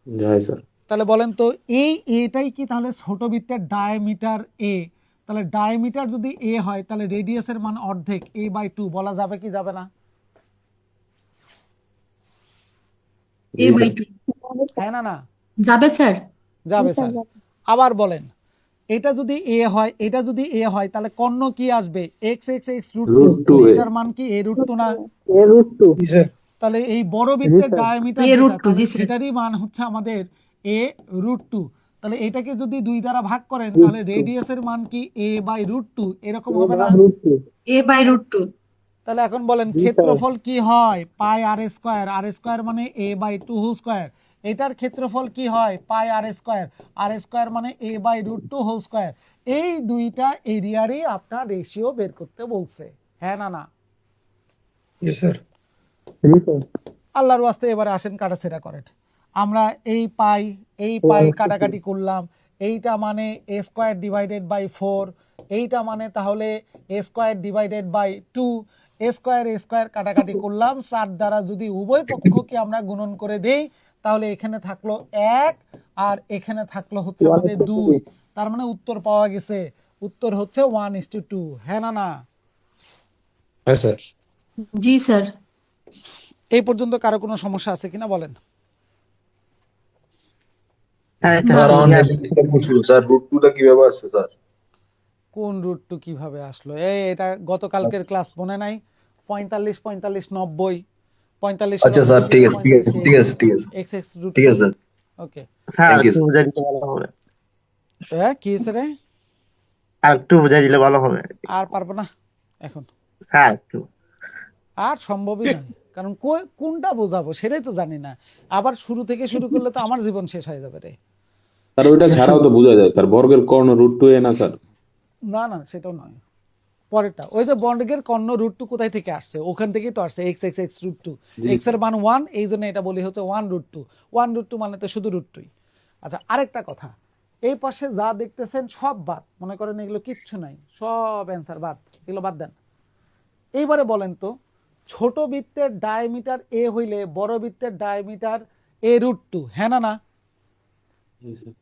জয় স্যার। তাহলে বলেন তো, এই এটাই কি তাহলে ছোট বৃত্তের ডায়ামিটার এ? তাহলে ডায়ামিটার যদি এ হয় তাহলে রেডিয়াসের মান অর্ধেক, a বাই 2 বলা যাবে কি যাবে না? এ বাই 2 হ্যাঁ না না? যাবে স্যার যাবে স্যার। আবার বলেন, এটা যদি এ হয়, এটা যদি এ হয় তাহলে কর্ণ কি আসবে? x x x root two. √2 এ। এটার মান কি a রুট 2 না? জি স্যার। তাহলে এই বড় বৃত্তের ডায়ামিটার a root 2 তাহলে জি স্যার সেটারই মান হচ্ছে আমাদের a রুট 2। তাহলে এটাকে যদি 2 দ্বারা ভাগ করেন তাহলে রেডিয়াসের মান কি a বাই রুট 2 এরকম হবে না? a বাই রুট 2 তাহলে এখন বলেন ক্ষেত্রফল কি হয়? Pi r square. R square মানে a বাই 2 হোল স্কয়ার। এটার ক্ষেত্রফল কি হয়? Pi r square. R square মানে a by root 2 whole square. এই দুইটা এরিয়ারই আপনার রেশিও বের করতে বলছে। হ্যাঁ না না? জি স্যার। আল্লাহর ওয়াস্তে এবারে আসেন কাটাছেড়া করেন। আমরা এই পাই কাটাকাটি করলাম। এইটা মানে a স্কয়ার ডিভাইডেড বাই 4, এইটা মানে তাহলে a square divided by 2, a square কাটাকাটি করলাম। 4 দ্বারা যদি উভয় পক্ষকে আমরা গুণন করে দেই তাহলে এখানে থাকলো 1 আর এখানে থাকলো হচ্ছে আমাদের 2। তার মানে উত্তর পাওয়া গেছে। উত্তর হচ্ছে 1:2। হ্যাঁ না না? হ্যাঁ স্যার। জি স্যার এই পর্যন্ত কারো কোনো সমস্যা আছে কিনা বলেন? স্যার এটা না স্যার রুট টুটা কিভাবে আসছে স্যার? কোন রুট টু কিভাবে আসলো? এটা গতকালকের ক্লাস মনে নাই? 45 45 90 45 আচ্ছা স্যার, ঠিক আছে ঠিক আছে ঠিক আছে ঠিক আছে এক্স এক্স রুট ঠিক আছে sir. Okay. Sir Thank you, একটু বুঝাই দিলে ভালো হবে, কি হয়েছে রে? আর একটু বুঝাই দিলে ভালো হবে আর পারবো না এখন, স্যার একটু। আর সম্ভবই নয়। কারণ কোনটা বোঝাবো সেটাই তো জানি না। আবার শুরু থেকে শুরু করলে তো আমার জীবন শেষ হয়ে যাবে রে। স্যার ওইটা ছাড়াও তো বোঝা যায় স্যার, বর্গের কর্ণ √2 এ না স্যার? না না, সেটাও নয়। পরেরটা ওই যে বর্গের কর্ণ রুট 2 কোথায় থেকে আসছে? ওখান থেকেই তো আসছে, এক্স এক্স এক্স রুট 2। জি। এক্স এর মান 1, এই জন্য এটা বলি হচ্ছে 1√2। 1√2 মানে তো শুধু √2। আচ্ছা, আরেকটা কথা, এই পাশে যা দেখতেছেন সব বাদ, মনে করেন এগুলো কিচ্ছু নাই, সব অ্যান্সার বাদ, এগুলো বাদ দেন। এইবারে বলেন তো, ছোট বৃত্তের ডায়ামিটার a হইলে বড় বৃত্তের ডায়ামিটার a√2। হ্যাঁ না না? জি স্যার।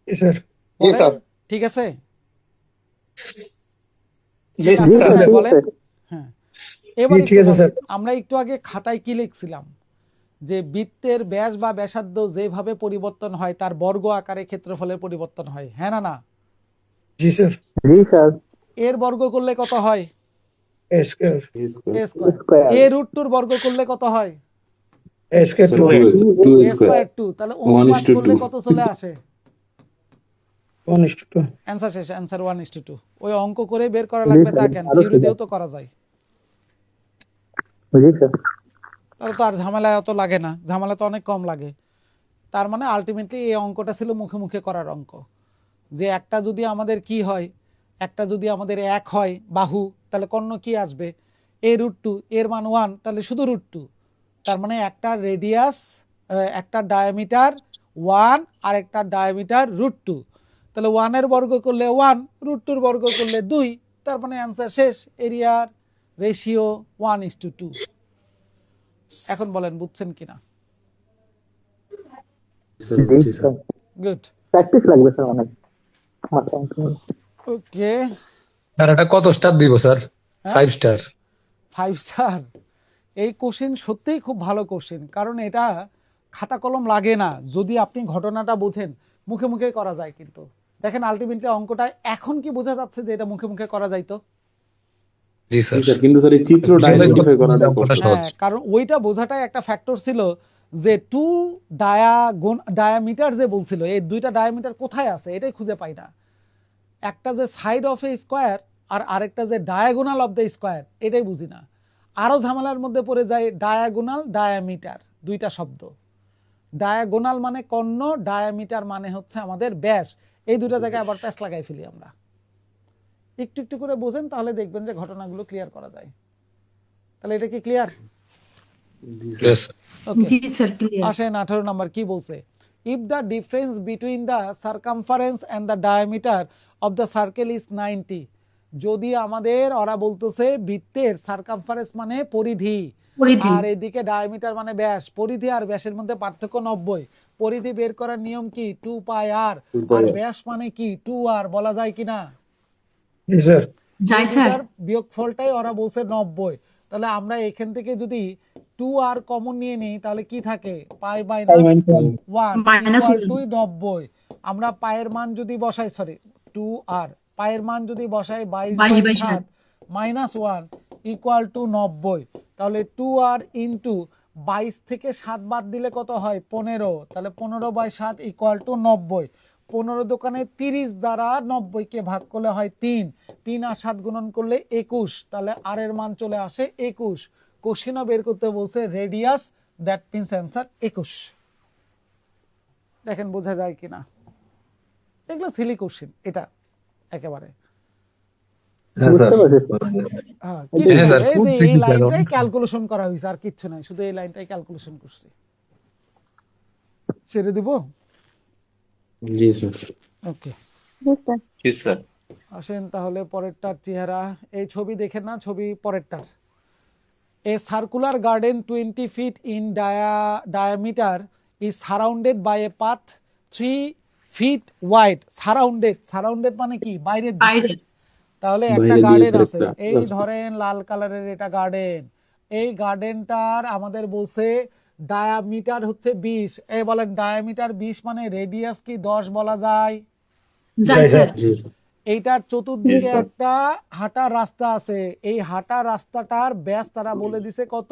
জি স্যার। জি স্যার ঠিক আছে? জি ঠিক আছে স্যার না? বলেন। হ্যাঁ। এবার ঠিক একটু আছে, বলেন, স্যার। আমরা একটু আগে খাতায় কি লিখছিলাম যে বৃত্তের ব্যাস বা ব্যাসার্ধ যেভাবে পরিবর্তন হয় তার বর্গ আকারে ক্ষেত্রফলের পরিবর্তন হয়, হ্যাঁ না না? জি স্যার। জি স্যার। এর বর্গ করলে কত হয়? A square. A square. A square. A root টুর বর্গ করলে কত হয়? A square Sir, 2 2 2 a square. Square 2। তাহলে 1 is অনুপাত to করলে 2. কত চলে আসে? 1:2। অ্যান্সার শেষ, অ্যান্সার 1:2। ওই অঙ্ক করে বের করা লাগবে তা কেন, থিওরি দিয়েও তো করা যায়। জি স্যার। তাহলে তো আর ঝামেলা অত লাগে না, ঝামেলা তো অনেক কম লাগে। তার মানে আলটিমেটলি এই অঙ্কটা ছিল মুখে মুখে করার অঙ্ক, যে একটা যদি আমাদের কি হয়, একটা যদি আমাদের 1 হয় বাহু, তাহলে কর্ণ কি আসবে? a√2, এর মান 1, তাহলে শুধু √2। তার মানে একটা রেডিয়াস, একটা ডায়ামিটার 1 আর একটা ডায়ামিটার √2। তাহলে 1 এর বর্গ করলে 1, √2 এর বর্গ করলে 2। তার মানে অ্যান্সার শেষ, এরিয়ার রেশিও 1:2। এখন বলেন বুঝছেন কিনা? Sir, বুঝছি স্যার। গুড, প্র্যাকটিস লাগবে স্যার অনেক। ওকে। স্যার এটা কত স্টার দিব স্যার? হ্যাঁ? 5 স্টার। 5 স্টার। এই কোশ্চেন সত্যিই খুব ভালো কোশ্চেন, কারণ এটা খাতা কলম লাগে না, যদি আপনি ঘটনাটা বোঝেন। মুখে মুখে করা যায়, কিন্তু দেখেন আলটিমেটলি অঙ্কটা এখন কি বোঝা যাচ্ছে যে এটা মুখে মুখে করা যাইতো? জি জি স্যার। স্যার, কিন্তু স্যার এই চিত্রটা আইডেন্টিফাই করাটা কষ্ট। হ্যাঁ, কারণ ওইটা বোঝাটাই একটা ফ্যাক্টর ছিল, যে টু ডায়ামিটার যে বলছিল, এই দুইটা ডায়ামিটার কোথায় আছে এটাই খুঁজে পাই না। একটা যে সাইড অফ এ স্কোয়ার আর আরেকটা যে ডায়াগোনাল অফ দ্য স্কোয়ার, এটাই বুঝি না। আরো ঝামেলার মধ্যে পড়ে যায় ডায়াগোনাল, ডায়ামিটার, দুইটা শব্দ। ডায়াগোনাল মানে কর্ণ, ডায়ামিটার মানে হচ্ছে আমাদের ব্যাস। এই দুইটা জায়গায় আবার প্যাচ লাগাই ফেলি আমরা। একটু একটু করে বোঝেন, তাহলে দেখবেন যে ঘটনাগুলো ক্লিয়ার করা যায়। তাহলে এটা কি ক্লিয়ার? Yes, sir. ওকে, জি স্যার, ক্লিয়ার। আসেন 18 নম্বর কি বলছে। If the difference between the circumference and the diameter of the circle is 90, যদি আমাদের ওরা বলতেছে বৃত্তের সার্কামফারেন্স মানে পরিধি, পরিধি। আর এদিকে ডায়ামিটার মানে ব্যাস, পরিধি আর ব্যাসের মধ্যে পার্থক্য 90, পরিধি বের করার নিয়ম কি 2πr, আর ব্যাস মানে কি 2r, বলা যায় কিনা? জি স্যার। যাই স্যার। দুইটার বিয়োগফলটাই ওরা বলছে 90। তাহলে আমরা এখান থেকে যদি 2r কমন নিয়ে নিই, তাহলে কি থাকে? পাই মাইনাস 1 Minus ইকুয়াল 1। টু 90। আমরা পায়ের মান যদি বসাই, সরি 2r, পায়ের মান যদি বসাই 22/7 মাইনাস 1 ইকুয়াল টু 90। তাহলে 2r ইন্টু 22 থেকে 7 বাদ দিলে কত হয়? 15। তাহলে 15/7 ইকুয়াল টু 90। 15 দোকানে 30 দ্বারা 90 কে ভাগ করলে হয় 3, 3 আর 7 গুণন করলে 21। তাহলে আর এর মান চলে আসে 21। কোশ্চেনও বের করতে বলছে রেডিয়াস, দ্যাট মিন্স অ্যান্সার 21। দেখেন বোঝা যায় কিনা? এগুলো সিলি কোশ্চেন, এটা একেবারে হ্যাঁ স্যার। হ্যাঁ, কিছু হ্যাঁ, না, স্যার, এই খুব যে এই tricky স্যার। লাইনটাই ক্যালকুলেশন করা হয়েছে, আর কিচ্ছু নাই, শুধু এই লাইনটাই ক্যালকুলেশন করছি। ছেড়ে দিব? জি স্যার। ওকে, জি স্যার। জি স্যার। আসেন তাহলে পরেরটার চেহারা। এই ছবি দেখেন না, ছবি পরেরটার। A circular garden 20 feet in diameter is surrounded by a path 3 feet wide. Surrounded মানে কি? বাইরের দিকে। বাইরে। তাহলে একটা বাইরে গার্ডেন দিয়েছে আছে, একটা এই রাস্তা। ধরেন লাল কালারের এটা গার্ডেন। এই গার্ডেনটার আমাদের বলছে ডায়ামিটার হচ্ছে 20। এই বলেন ডায়ামিটার 20 মানে রেডিয়াস কি 10 বলা যায়? যাই স্যার। জি এইটার চতুর্দিকে Yes, sir. একটা হাঁটার রাস্তা আছে, এই হাঁটার রাস্তাটার ব্যাস তারা বলে দিছে কত?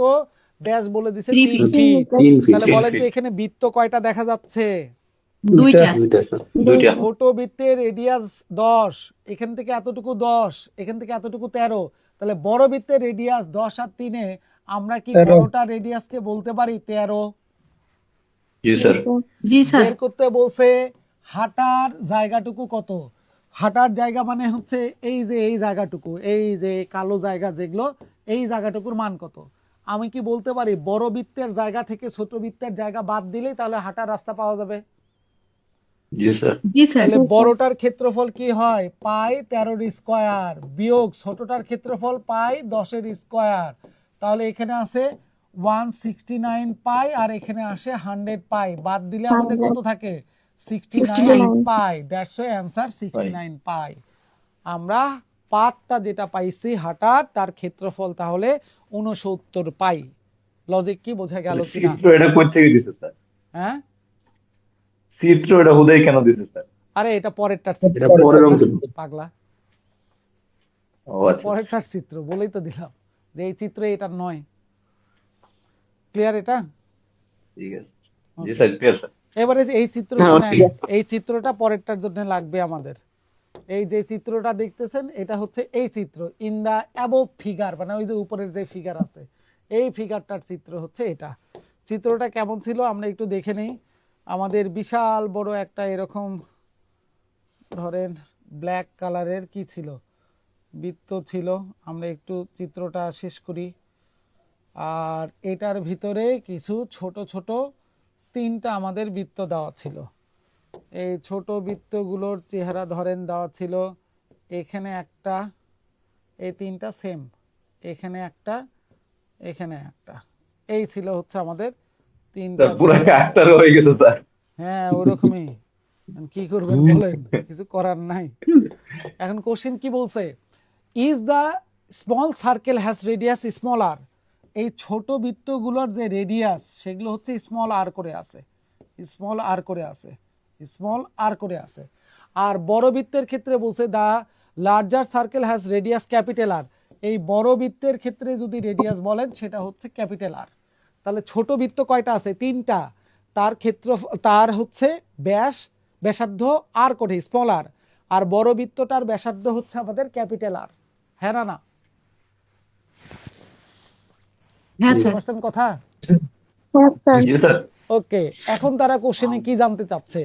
ব্যাস বলে দিছে 3 3 feet। ফিট। 3 ফিট। তাহলে 3 বলেন তো feet। এখানে বৃত্ত কয়টা দেখা যাচ্ছে? দুইটা। দুইটা স্যার। দুইটা। ছোট বৃত্তের রেডিয়াস 10, এখান থেকে এতটুকু 10, এখান থেকে এতটুকু 13। তাহলে বড় বৃত্তের রেডিয়াস 10 আর 3-এ আমরা কি 13 বড়টা রেডিয়াসকে বলতে পারি 13? জি স্যার। জি স্যার। বের করতে বলছে হাঁটার জায়গাটুকু কত। হাঁটার জায়গা মানে হচ্ছে এই যে এই জায়গাটুকু, এই যে কালো জায়গা যেগুলো, এই জায়গাটুকুর মান কত। আমি কি বলতে পারি বড় বৃত্তের জায়গা থেকে ছোট বৃত্তের জায়গা বাদ দিলেই তাহলে হাঁটার রাস্তা পাওয়া যাবে? জি স্যার। জি স্যার। তাহলে বড়টার ক্ষেত্রফল কি হয়? পাই 13 স্কয়ার বিয়োগ ছোটটার ক্ষেত্রফল পাই 10 স্কয়ার। তাহলে এখানে আছে 169 পাই আর এখানে আসে 100 পাই। বাদ দিলে আমাদের কত থাকে? 69 পাই। দ্যাটস ওয়াই অ্যান্সার 69 পাই। আমরা পাতটা যেটা পাইছি হাঁটার তার ক্ষেত্রফল তাহলে 69 পাই। লজিক কি বোঝা গেল কিনা? চিত্র এটা কই থেকে দিছে স্যার? হ্যাঁ, চিত্র এটা হুদাই কেন দিছে স্যার? আরে এটা পরেরটার চিত্র এটা পরের অঙ্ক। পাগলা, ও আচ্ছা, পরেরটার চিত্র বলেই তো দিলাম যে এই চিত্র এটা নয়। ক্লিয়ার এটা? ঠিক আছে। জি স্যার, ক্লিয়ার স্যার। এবারে এই চিত্রটা হ্যাঁ, নেন, এই চিত্রটা পরেরটার জন্য লাগবে আমাদের। এই যে চিত্রটা দেখতেছেন এটা হচ্ছে এই চিত্র ইন দা অ্যাবভ ফিগার, মানে ওই যে উপরের যে ফিগার আছে এই ফিগারটার চিত্র হচ্ছে এটা। চিত্রটা কেমন ছিল আমরা একটু দেখে নেই। আমাদের বিশাল বড় একটা এরকম ধরেন ব্ল্যাক কালারের কি ছিল, বৃত্ত ছিল। আমরা একটু চিত্রটা শেষ করি। আর এটার ভিতরে কিছু ছোট ছোট 3টা আমাদের বৃত্ত দেওয়া ছিল। এই ছোট বৃত্তগুলোর চেহারা ধরেন দেওয়া ছিল এখানে একটা, এই 3টা সেম, এখানে একটা, এখানে একটা। এই ছিল হচ্ছে আমাদের 3টা স্যার পুরো কাকতার হয়ে গেছে স্যার। হ্যাঁ ওরকমই। কি করবেন বলেন, কিছু করার নাই। এখন কোশ্চেন কি বলছে, is the small circle has radius small r. এই ছোট বৃত্তগুলোর যে রেডিয়াস সেগুলো হচ্ছে স্মল আর করে আছে, স্মল আর করে আছে, স্মল আর করে আছে। আর বড় বৃত্তের ক্ষেত্রে বলছে the larger circle has radius capital R. এই বড় বৃত্তের ক্ষেত্রে যদি রেডিয়াস বলেন সেটা হচ্ছে ক্যাপিটাল আর। তাহলে ছোট বৃত্ত কয়টা আছে? 3টা। তার ক্ষেত্র তার হচ্ছে ব্যাসার্ধ আর করে স্মল আর, আর বড় বৃত্তটার ব্যাসার্ধ হচ্ছে আমাদের ক্যাপিটাল আর। হ্যাঁ না? হ্যাঁ বুঝতে স্যার। পারছেন কথা? হ্যাঁ স্যার। জি স্যার। ওকে, এখন তারা কোশ্চেনে কি জানতে চাচ্ছে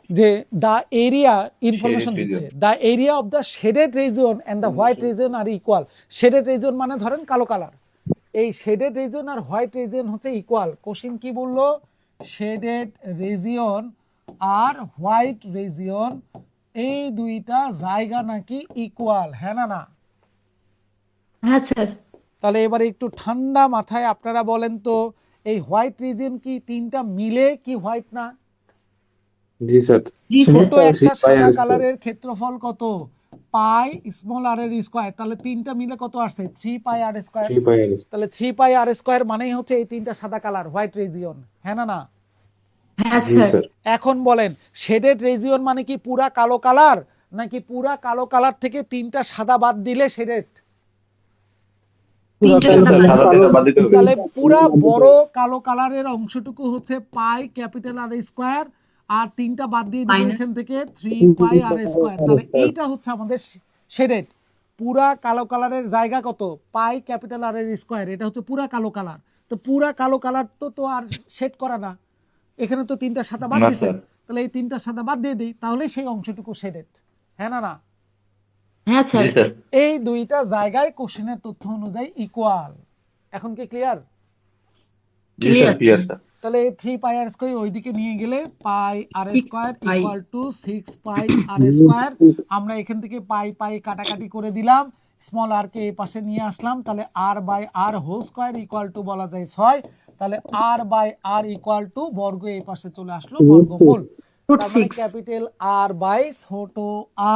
যে দ্য এরিয়া ইনফরমেশন Shaded দিচ্ছে the area of the shaded region and the white region are equal. Shaded region মানে ধরেন কালো কালার, এই শেডেড রিজন আর হোয়াইট রিজন হচ্ছে ইকুয়াল। কোশ্চেন কি বললো, শেডেড রিজিয়ন আর হোয়াইট রিজিয়ন এই দুইটা জায়গা নাকি ইকুয়াল। হ্যাঁ না? হ্যাঁ স্যার। তাহলে এবারে একটু ঠান্ডা মাথায় আপনারা বলেন তো, এই হোয়াইট রিজন কি 3টা মিলে কি হোয়াইট না? জি স্যার। জি স্যার। ছোট একটা 3 পাই সাদা আর স্কয়ার। কালারের ক্ষেত্রফল কত? পাই স্মল আর এর স্কয়ার। তাহলে 3টা মিলে কত আসছে? 3 পাই আর স্কয়ার। 3 পাই আর তাহলে 3 পাই আর স্কয়ার মানেই হচ্ছে এই 3টা সাদা কালার হোয়াইট রিজিয়ন। হ্যাঁ না? হ্যাঁ জি স্যার। স্যার। এখন বলেন শেডেড রিজিয়ন মানে কি পুরা কালো কালার, নাকি পুরা কালো কালার থেকে 3টা সাদা বাদ দিলে শেডেড? 3টা স্যার সাদা বাদ। সাদা তিনটা বাদ দিতে হবে। তাহলে পুরা বড় কালো কালারের অংশটুকু হচ্ছে পাই ক্যাপিটাল আর স্কয়ার, আর 3টা বাদ দিয়ে দিবে Minus। এখান থেকে 3 পাই আর স্কয়ার। তাহলে এইটা হচ্ছে আমাদের শেডেড। পুরা কালো কালারের জায়গা কত? পাই ক্যাপিটাল আর এর স্কয়ার। এটা হচ্ছে পুরা কালো কালার। তো পুরা কালো কালার তো আর শেড করা না, এখানে তো 3টা সাদা বাদ না, দিয়েছেন। স্যার। তাহলে এই 3টা সাদা বাদ দিয়ে দিই, তাহলে সেই অংশটুকু শেডেড। হ্যাঁ না? হ্যাঁ স্যার। জি স্যার। এই দুইটা জায়গায় কোশ্চেনের তথ্য অনুযায়ী ইকুয়াল। এখন কি ক্লিয়ার? জি স্যার, ক্লিয়ার স্যার। তাহলে 3 পাই আর স্কয়ার ওইদিকে নিয়ে গেলে pi r 6 square pi. Equal to 6 pi r square. আমরা এখান থেকে পাই পাই কাটাকাটি করে দিলাম, স্মল আর কে এই পাশে নিয়ে আসলাম। তাহলে r by r whole square equal to বলা যায় 6। তাহলে r by r equal to বর্গ এই পাশে চলে আসলো বর্গমূল। Root তার মানে 6। ক্যাপিটাল আর বাই ছোট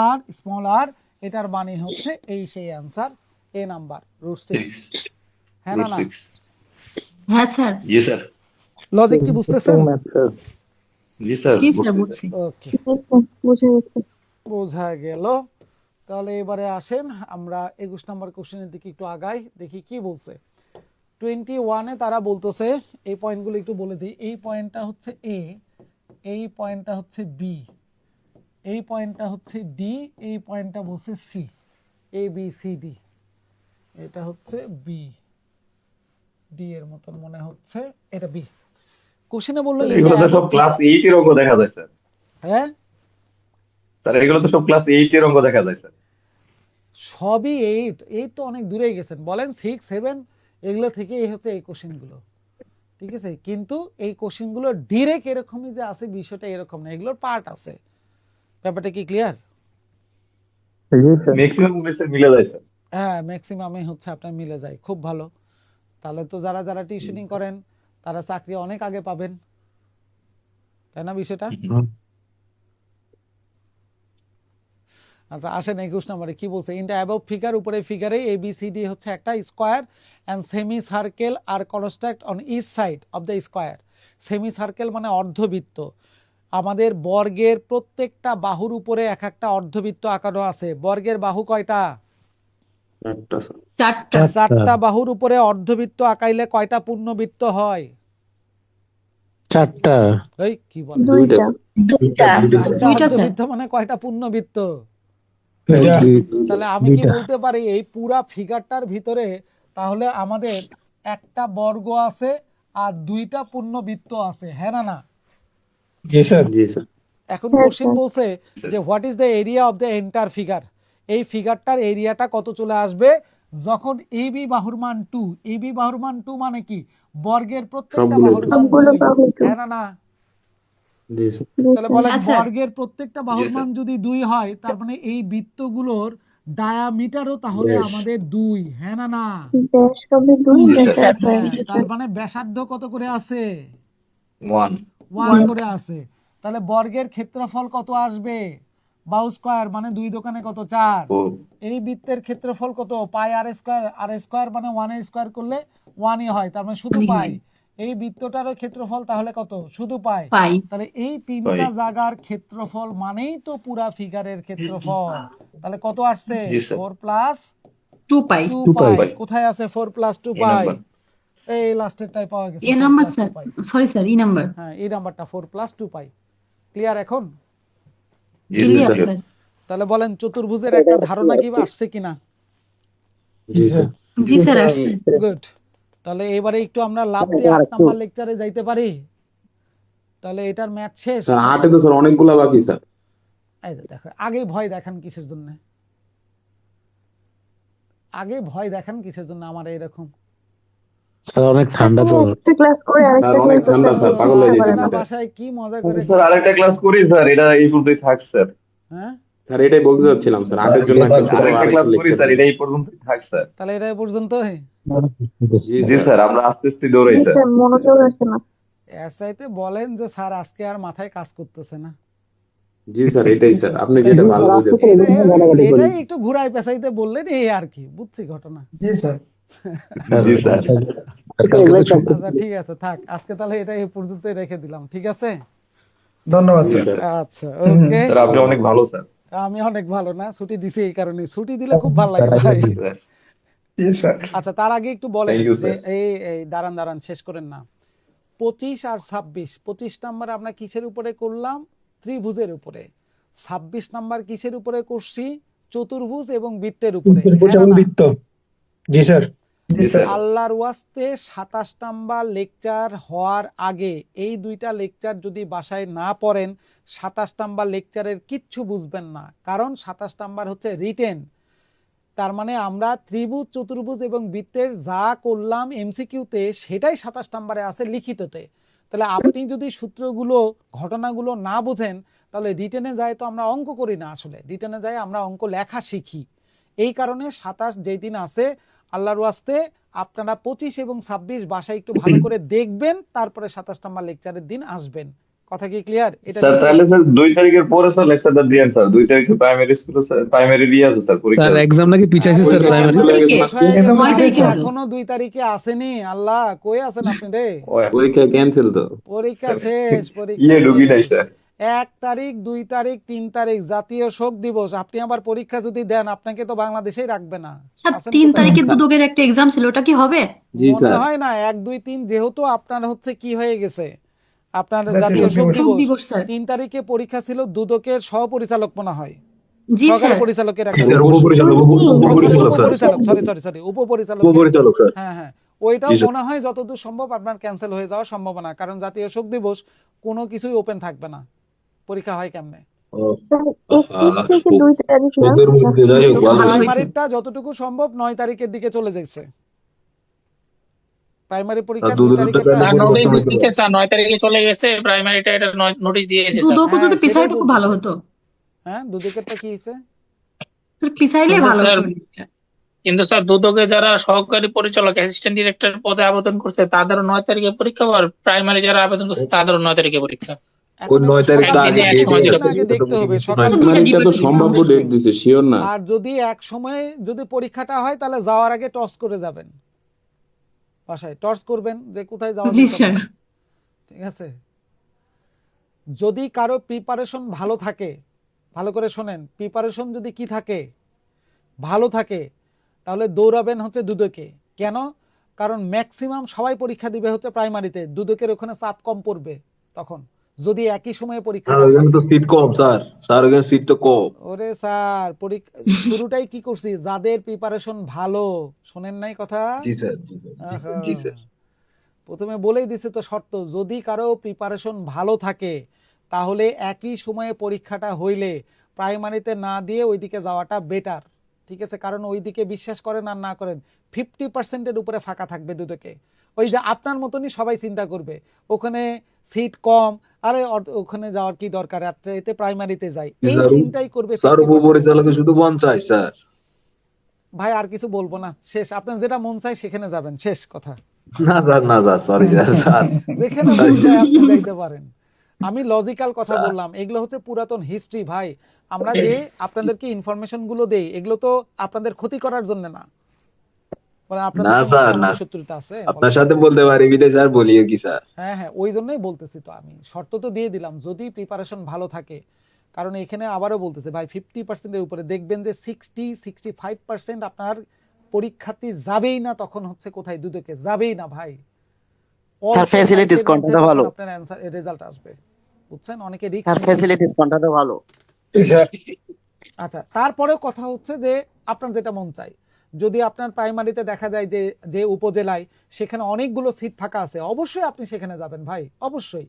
আর স্মল আর, এটার মানে হচ্ছে এই সেই অ্যান্সার এ নাম্বার √6। হ্যাঁ না? হ্যাঁ স্যার। জি স্যার। লজিক কি বুঝতেছেন? জি স্যার। জি স্যার বুঝছি বুঝছি। ওকে, বুঝে গেছে। বোঝা গেল। তাহলে এবারে আসেন আমরা 21 নম্বর কোশ্চেনের দিকে একটু আগাই, দেখি কি বলছে। 21-এ তারা বলতেছে, এই পয়েন্টগুলো একটু বলে দিই। এই পয়েন্টটা হচ্ছে এ, এই পয়েন্টটা হচ্ছে বি, এই পয়েন্টটা হচ্ছে ডি, এই পয়েন্টটা বলছে C, A B C D. এটা হচ্ছে বি, ডি এর মতন মনে হচ্ছে, এটা বি। কোশ্চেনে বললো স্যার, এগুলো তো সব ক্লাস 8 এর অঙ্ক দেখা যায় স্যার। হ্যাঁ স্যার এগুলো তো সব ক্লাস 8 এর অঙ্ক দেখা যায় স্যার। সবই 8 তো অনেক দূরে গেছেন, বলেন 6 7 এগুলো থেকে এই হচ্ছে এই কোশ্চেনগুলো, ঠিক আছে? কিন্তু এই কোশ্চেনগুলো ডিরেক্ট এরকমই যে আছে বিষয়টা এরকম না, এগুলোর পার্ট আছে। ব্যাপারটা কি ক্লিয়ার? ম্যাক্সিমাম স্যার মিলে যায় স্যার। হ্যাঁ ম্যাক্সিমামই হচ্ছে আপনার মিলে যায়, খুব ভালো। তাহলে তো যারা যারা টিউশনিং করেন তারা চাকরি অনেক আগে পাবেন, তাই না বিষয়টা? আচ্ছা আসেন 21 নম্বরে কি বলছে, ইন দ্য অ্যাবভ ফিগার, উপরে ফিগারে ABCD হচ্ছে একটা square and semi circle are construct on each side of the square. Semi circle মানে অর্ধবৃত্ত। আমাদের বর্গের প্রত্যেকটা বাহুর উপরে এক একটা অর্ধবৃত্ত আঁকানো আছে। বর্গের বাহু কয়টা? একটা স্যার। চারটা। চারটা বাহুর উপরে অর্ধবৃত্ত আঁকাইলে কয়টা পূর্ণবৃত্ত হয়? চারটা। এই কি বলে, দুইটা দুইটা দুইটা। চারটা দুইটা স্যার। অর্ধবৃত্ত মানে কয়টা পূর্ণবৃত্ত? তাহলে আমি কি বলতে পারি এই পুরা ফিগারটার ভিতরে তাহলে আমাদের একটা বর্গ আছে আর দুইটা পূর্ণবৃত্ত আছে, হ্যাঁ না না? জি স্যার। জি স্যার। এখন কোশ্চেন বলছে যে what is the area of the enter figure. এই ফিগারটার এরিয়াটা কত চলে আসবে যখন এবি বাহুর মান 2। এবি বাহুর মান 2 মানে কি? বর্গের প্রত্যেকটা সবগুলো বাহুর মান সবগুলো 2, বাহু 2। হ্যাঁ না না? জি স্যার। তাহলে বলেন আচ্ছা। বর্গের প্রত্যেকটা বাহুর মান যদি 2 হয় তার মানে এই বৃত্তগুলোর ডায়ামিটারও তাহলে ব্যাস। আমাদের 2, হ্যাঁ না না? ব্যাস হবে 2, জি ব্যাস স্যার। হবে হ্যাঁ, তার মানে ব্যাসার্ধ কত করে আছে? 1 1 করে আছে। তাহলে বর্গের ক্ষেত্রফল কত আসবে? বাহু স্কয়ার মানে 2 দোকানে কত? 4। 4 এই বৃত্তের ক্ষেত্রফল কত? পাই আর স্কয়ার। আর স্কয়ার মানে 1 এর স্কয়ার করলে 1ই হয়, তার মানে শুধু 1ই পাই। হয়। এই বৃত্তটারও ক্ষেত্রফল তাহলে কত? শুধু পাই। পাই। তাহলে এই তিনটা পাই। জায়গার ক্ষেত্রফল মানেই তো পুরা ফিগারের ক্ষেত্রফল। তাহলে কত আসছে? জি স্যার। 4 প্লাস 2 পাই। 2 পাই। পাই। কোথায় আছে 4 প্লাস 2 এই পাই? নাম্বার। এই লাস্টেরটাই পাওয়া গেছে, এ 4 number plus 2 sir, pi. Sorry sir, ই নাম্বার। হ্যাঁ, এই নাম্বারটা 4 প্লাস 2 পাই। ক্লিয়ার এখন? জি ক্লিয়ার স্যার। স্যার। তাহলে বলেন চতুর্ভুজের একটা ধারণা কি আসছে কিনা? জি স্যার। জি স্যার আসছে। গুড। তাহলে এবারে একটু আমরা লাভ দিয়ে 8 নাম্বার লেকচারে যাইতে পারি। তাহলে এটার ম্যাথ শেষ। স্যার 8 তো স্যার অনেকগুলা বাকি স্যার। এই যে দেখো, আগে ভয় দেখান কিসের জন্য? আগে ভয় দেখান কিসের জন্য আমার এরকম? স্যার অনেক ঠান্ডা তো। একটা ক্লাস করে আরেকটা স্যার অনেক ক্লাস ঠান্ডা স্যার, পাগল হয়ে আপনারা যেতেছে। বাসায় কি মজা করে স্যার আরেকটা ক্লাস করি স্যার, এটা এই পর্যন্তই থাক স্যার। হ্যাঁ? স্যার এটাই বলতে চাচ্ছিলাম স্যার, 8 এর জন্য একটা ছোট আরেকটা আরেকটা ক্লাস করি লেকচার। স্যার, এটা এই পর্যন্তই থাক স্যার। তাহলে এটা এ পর্যন্ত। জি জি স্যার। স্যার, আমরা আস্তে আস্তে দৌড়াই স্যার। স্যার মনোযোগ আসে না। এর চাইতে বলেন যে স্যার আজকে আর মাথায় কাজ করতেছে না। জি স্যার এটাই স্যার, আপনি যেটা ভালো বুঝেন। এটাই একটু ঘুরাই পেঁচাইতে বললেন, এই আর কি, বুঝছি ঘটনা। জি স্যার। জি স্যার। আচ্ছা ঠিক আছে, থাক আজকে তাহলে এটা এই পর্যন্তই রেখে দিলাম, ঠিক আছে? ধন্যবাদ জি স্যার। স্যার। আচ্ছা ওকে। স্যার আপনি অনেক ভালো স্যার। আমি অনেক ভালো না, ছুটি দিছি এই কারণে। ছুটি দিলে খুব ভালো লাগে ভাই। জি স্যার। আচ্ছা তার আগে একটু বলেন Thank you, যে sir. এই দাঁড়ান শেষ করেন না। 25 আর 26, 25 নাম্বার আমরা কিসের উপরে করলাম? ত্রিভুজের উপরে। 26 নাম্বার কিসের উপরে করছি? চতুর্ভুজ এবং বৃত্তের উপরে, হ্যাঁ না না? বৃত্ত। জি স্যার। জি স্যার। আল্লাহর ওয়াস্তে 27 নাম্বার লেকচার হওয়ার আগে এই দুইটা লেকচার যদি বাসায় না পড়েন 27 নাম্বার লেকচারের কিচ্ছু বুঝবেন না, কারণ 27 নাম্বার হচ্ছে রিটেন। তার মানে আমরা ত্রিভুজ, চতুর্ভুজ এবং বৃত্তের যা করলাম এমসিকিউতে সেটাই 27 নাম্বারে আছে লিখিততে। তাহলে আপনি যদি সূত্রগুলো, ঘটনাগুলো না বোঝেন তাহলে রিটেনে যায় তো আমরা অঙ্ক করি না, আসলে রিটেনে যায় আমরা অঙ্ক লেখা শিখি। এই কারণে 27 যেই দিন আছে আল্লাহর ওয়াস্তে আপনারা 25 এবং 26 বাসায় একটু ভালো করে দেখবেন, তারপরে 27 নাম্বার লেকচারের দিন আসবেন। কথা কি ক্লিয়ার? এটা স্যার তাহলে স্যার 2 তারিখের পরে স্যার লেকচারটা দিয়েন স্যার। 2 তারিখে প্রাইমারি স্কুলে স্যার, প্রাইমারি দিয়ে আছে স্যার পরীক্ষা। স্যার এক্সাম নাকি পিছাইছে স্যার পরীক্ষা প্রাইমারি। cancel হয়ে গেছে। শেষ হয়ে গেছে। Exam নয় তারিখে হবে। এখনো 2 তারিখে আসেনি। আল্লাহ কই আছেন আপনি রে? পরীক্ষা ক্যান্সেল তো। পরীক্ষা শেষ, পরীক্ষা ইয়ে ঢুকি নাই শেষ। স্যার। 1 তারিখ, 2 তারিখ, 3 তারিখ জাতীয় শোক দিবস। আপনি আবার পরীক্ষা যদি দেন আপনাকে তো বাংলাদেশেই রাখবে না। স্যার আছেন 3 কোথায়? তারিখে দুদকের একটা এক্সাম ছিল, ওটা কি হবে? জি মনে স্যার। হয় না। 1, 2, 3 যেহেতু আপনার হচ্ছে কি হয়ে গেছে, আপনার জাতীয় জাতীয় শোক শোক দিবস। শোক দিবস। দিবস স্যার। 3 তারিখে পরীক্ষা ছিল দুদকের সহপরিচালক মনে হয়, জি সহকারী স্যার। পরিচালকের জি একটা স্যার, উপপরিচালক উপপরিচালক, সরি উপপরিচালক। উপপরিচালক স্যার। হ্যাঁ ওইটাও জি স্যার। মনে হয় যতদূর সম্ভব আপনার ক্যান্সেল হয়ে যাওয়ার সম্ভাবনা, কারণ জাতীয় শোক দিবস কোনো কিছুই ওপেন থাকবে না। পরীক্ষা হয় কেমনে? স্যার 21 থেকে 2 তারিখ না? ওদের মধ্যে যাই হোক ভালো হয়েছে। প্রাইমারিটা যতটুকু সম্ভব 9 তারিখের দিকে চলে যাচ্ছে। প্রাইমারি পরীক্ষা 2 দুধের তারিখে দুধটা স্যার নোটিশ দিয়েছে স্যার, 9 তারিখে চলে গেছে প্রাইমারিটা, এটা নোটিশ দিয়েছে স্যার। দুদকও যদি হ্যাঁ, পিছাই সেটাই তো খুব ভালো বলতেছি। হতো। হ্যাঁ দুদকেরটা কি হয়েছে? স্যার পিছাইলে কিন্তু ভালো স্যার, হতো। কিন্তু স্যার দুদকে যারা সহকারী পরিচালক, অ্যাসিস্ট্যান্ট ডিরেক্টর পদে আবেদন করছে তাদেরও 9 তারিখে পরীক্ষা, আর প্রাইমারি যারা আবেদন করছে তাদেরও 9 তারিখে পরীক্ষা। এখন 9 তারিখ সকাল আগে থেকে সময় দিল। আগে দেখতে হবে সকাল আপনার এটা তো সম্ভাব্য ডেট দিছে, শিওর না? আর যদি এক সময় যদি পরীক্ষাটা হয় তাহলে যাওয়ার আগে টস করে যাবেন, বাসায় টস করবেন যে কোথায় যাওয়া জি যেতে স্যার। পারে। ঠিক আছে, যদি কারো প্রিপারেশন ভালো থাকে, ভালো করে শোনেন, প্রিপারেশন যদি কি থাকে, ভালো থাকে, তাহলে দৌড়াবেন হচ্ছে দুদকে। কেন? কারণ ম্যাক্সিমাম সবাই পরীক্ষা দিবে হচ্ছে প্রাইমারিতে, দুদকের ওখানে চাপ কম পড়বে তখন, যদি একই সময়ে পরীক্ষা স্যার ওখানে তো সিট কম স্যার, স্যার ওখানে সিট তো কম। ওরে স্যার, শুরুটাই কি করছি, যাদের প্রিপারেশন ভালো, শোনেন নাই কথা? জি স্যার, জি স্যার, আহা। জি স্যার। প্রথমে বলেই দিছে তো শর্ত, যদি কারো প্রিপারেশন ভালো থাকে তাহলে একই সময়ে পরীক্ষাটা হইলে প্রাইমারিতে না দিয়ে ওইদিকে যাওয়াটা বেটার। ঠিক আছে, কারণ ওইদিকে বিশ্বাস করেন আর না করেন 50%-এর উপরে ফাঁকা থাকবে দুদকে। ওই যে আপনার মতনই সবাই চিন্তা করবে ওখানে সিট কম, আরে ওখানে যাওয়ার কি দরকার, এতে প্রাইমারিতে যাই, এই স্যার, চিন্তাই করবে স্যার 50%। উপপরিচালকে শুধু 50 স্যার। ভাই আর কিছু বলবো না, শেষ, আপনার যেটা মন চায় সেখানে যাবেন, শেষ কথা। না স্যার, না স্যার, সরি স্যার, স্যার। যেখানে মন চায় আপনি যাইতে পারেন। আমি লজিক্যাল কথা বললাম, এগুলো হচ্ছে পুরাতন হিস্ট্রি ভাই। আমরা যে আপনাদেরকে ইনফরমেশন গুলো দেই এগুলো তো আপনাদের ক্ষতি করার জন্য না, মানে আপনাদের না সঙ্গে স্যার, কি না। আমাদের শত্রুতা আছে? আপনার সাথে বলতে পারি বিদে স্যার, বলিও কি স্যার? হ্যাঁ হ্যাঁ, ওই জন্যই বলতেছি তো, আমি শর্ত তো দিয়ে দিলাম যদি প্রিপারেশন ভালো থাকে। কারণ এখানে আবারও বলতেছে ভাই 50%-এর উপরে দেখবেন যে 60-65% আপনার পরীক্ষার্থী যাবেই না, তখন হচ্ছে কোথায়, দুদকে যাবেই না ভাই। স্যার, অল্প facilities সাইটের কোনটা মধ্যে ভালো? তখন আপনার অ্যানসার রেজাল্ট আসবে, বুঝছেন? অনেকে রিস্ক স্যার, ফ্যাসিলিটিস কোনটা তো ভালো? আচ্ছা, তারপরেও কথা হচ্ছে যে আপনার যেটা মন চাই, যদি আপনার প্রাইমারিতে দেখা যায় যে যে উপজেলায় সেখানে অনেকগুলো সিট ফাঁকা আছে, অবশ্যই আপনি সেখানে যাবেন ভাই, অবশ্যই।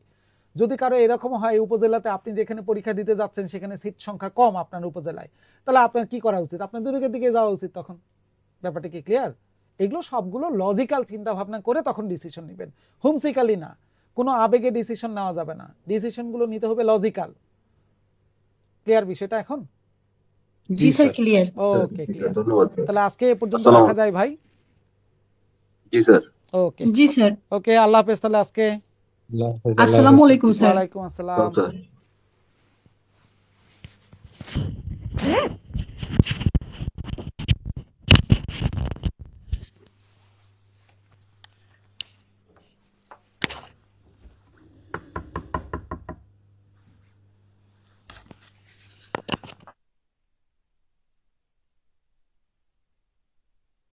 যদি কারো এরকম হয় উপজেলাতে আপনি যেখানে পরীক্ষা দিতে যাচ্ছেন সেখানে সিট সংখ্যা কম আপনার উপজেলায়, তাহলে আপনার কি করা উচিত? আপনার দুদিকের দিকে যাওয়া উচিত তখন। ব্যাপারটা কি ক্লিয়ার? এগুলো সবগুলো লজিক্যাল চিন্তা ভাবনা করে তখন ডিসিশন নেবেন, হুমসিক্যালি না, কোনো আবেগে ডিসিশন নেওয়া যাবে না, ডিসিশনগুলো নিতে হবে লজিক্যাল। ক্লিয়ার বিষয়টা এখন? জি স্যার, ক্লিয়ার। ওকে, ক্লিয়ার। ধন্যবাদ স্যার। তাহলে আজকে এ পর্যন্ত আসসালামু রাখা যায় ভাই। জি স্যার। ওকে জি স্যার। ওকে, আল্লাহ হাফেজ তাহলে আজকে। আসসালামু আলাইকুম স্যার। ওয়ালাইকুম আসসালাম। স্যার।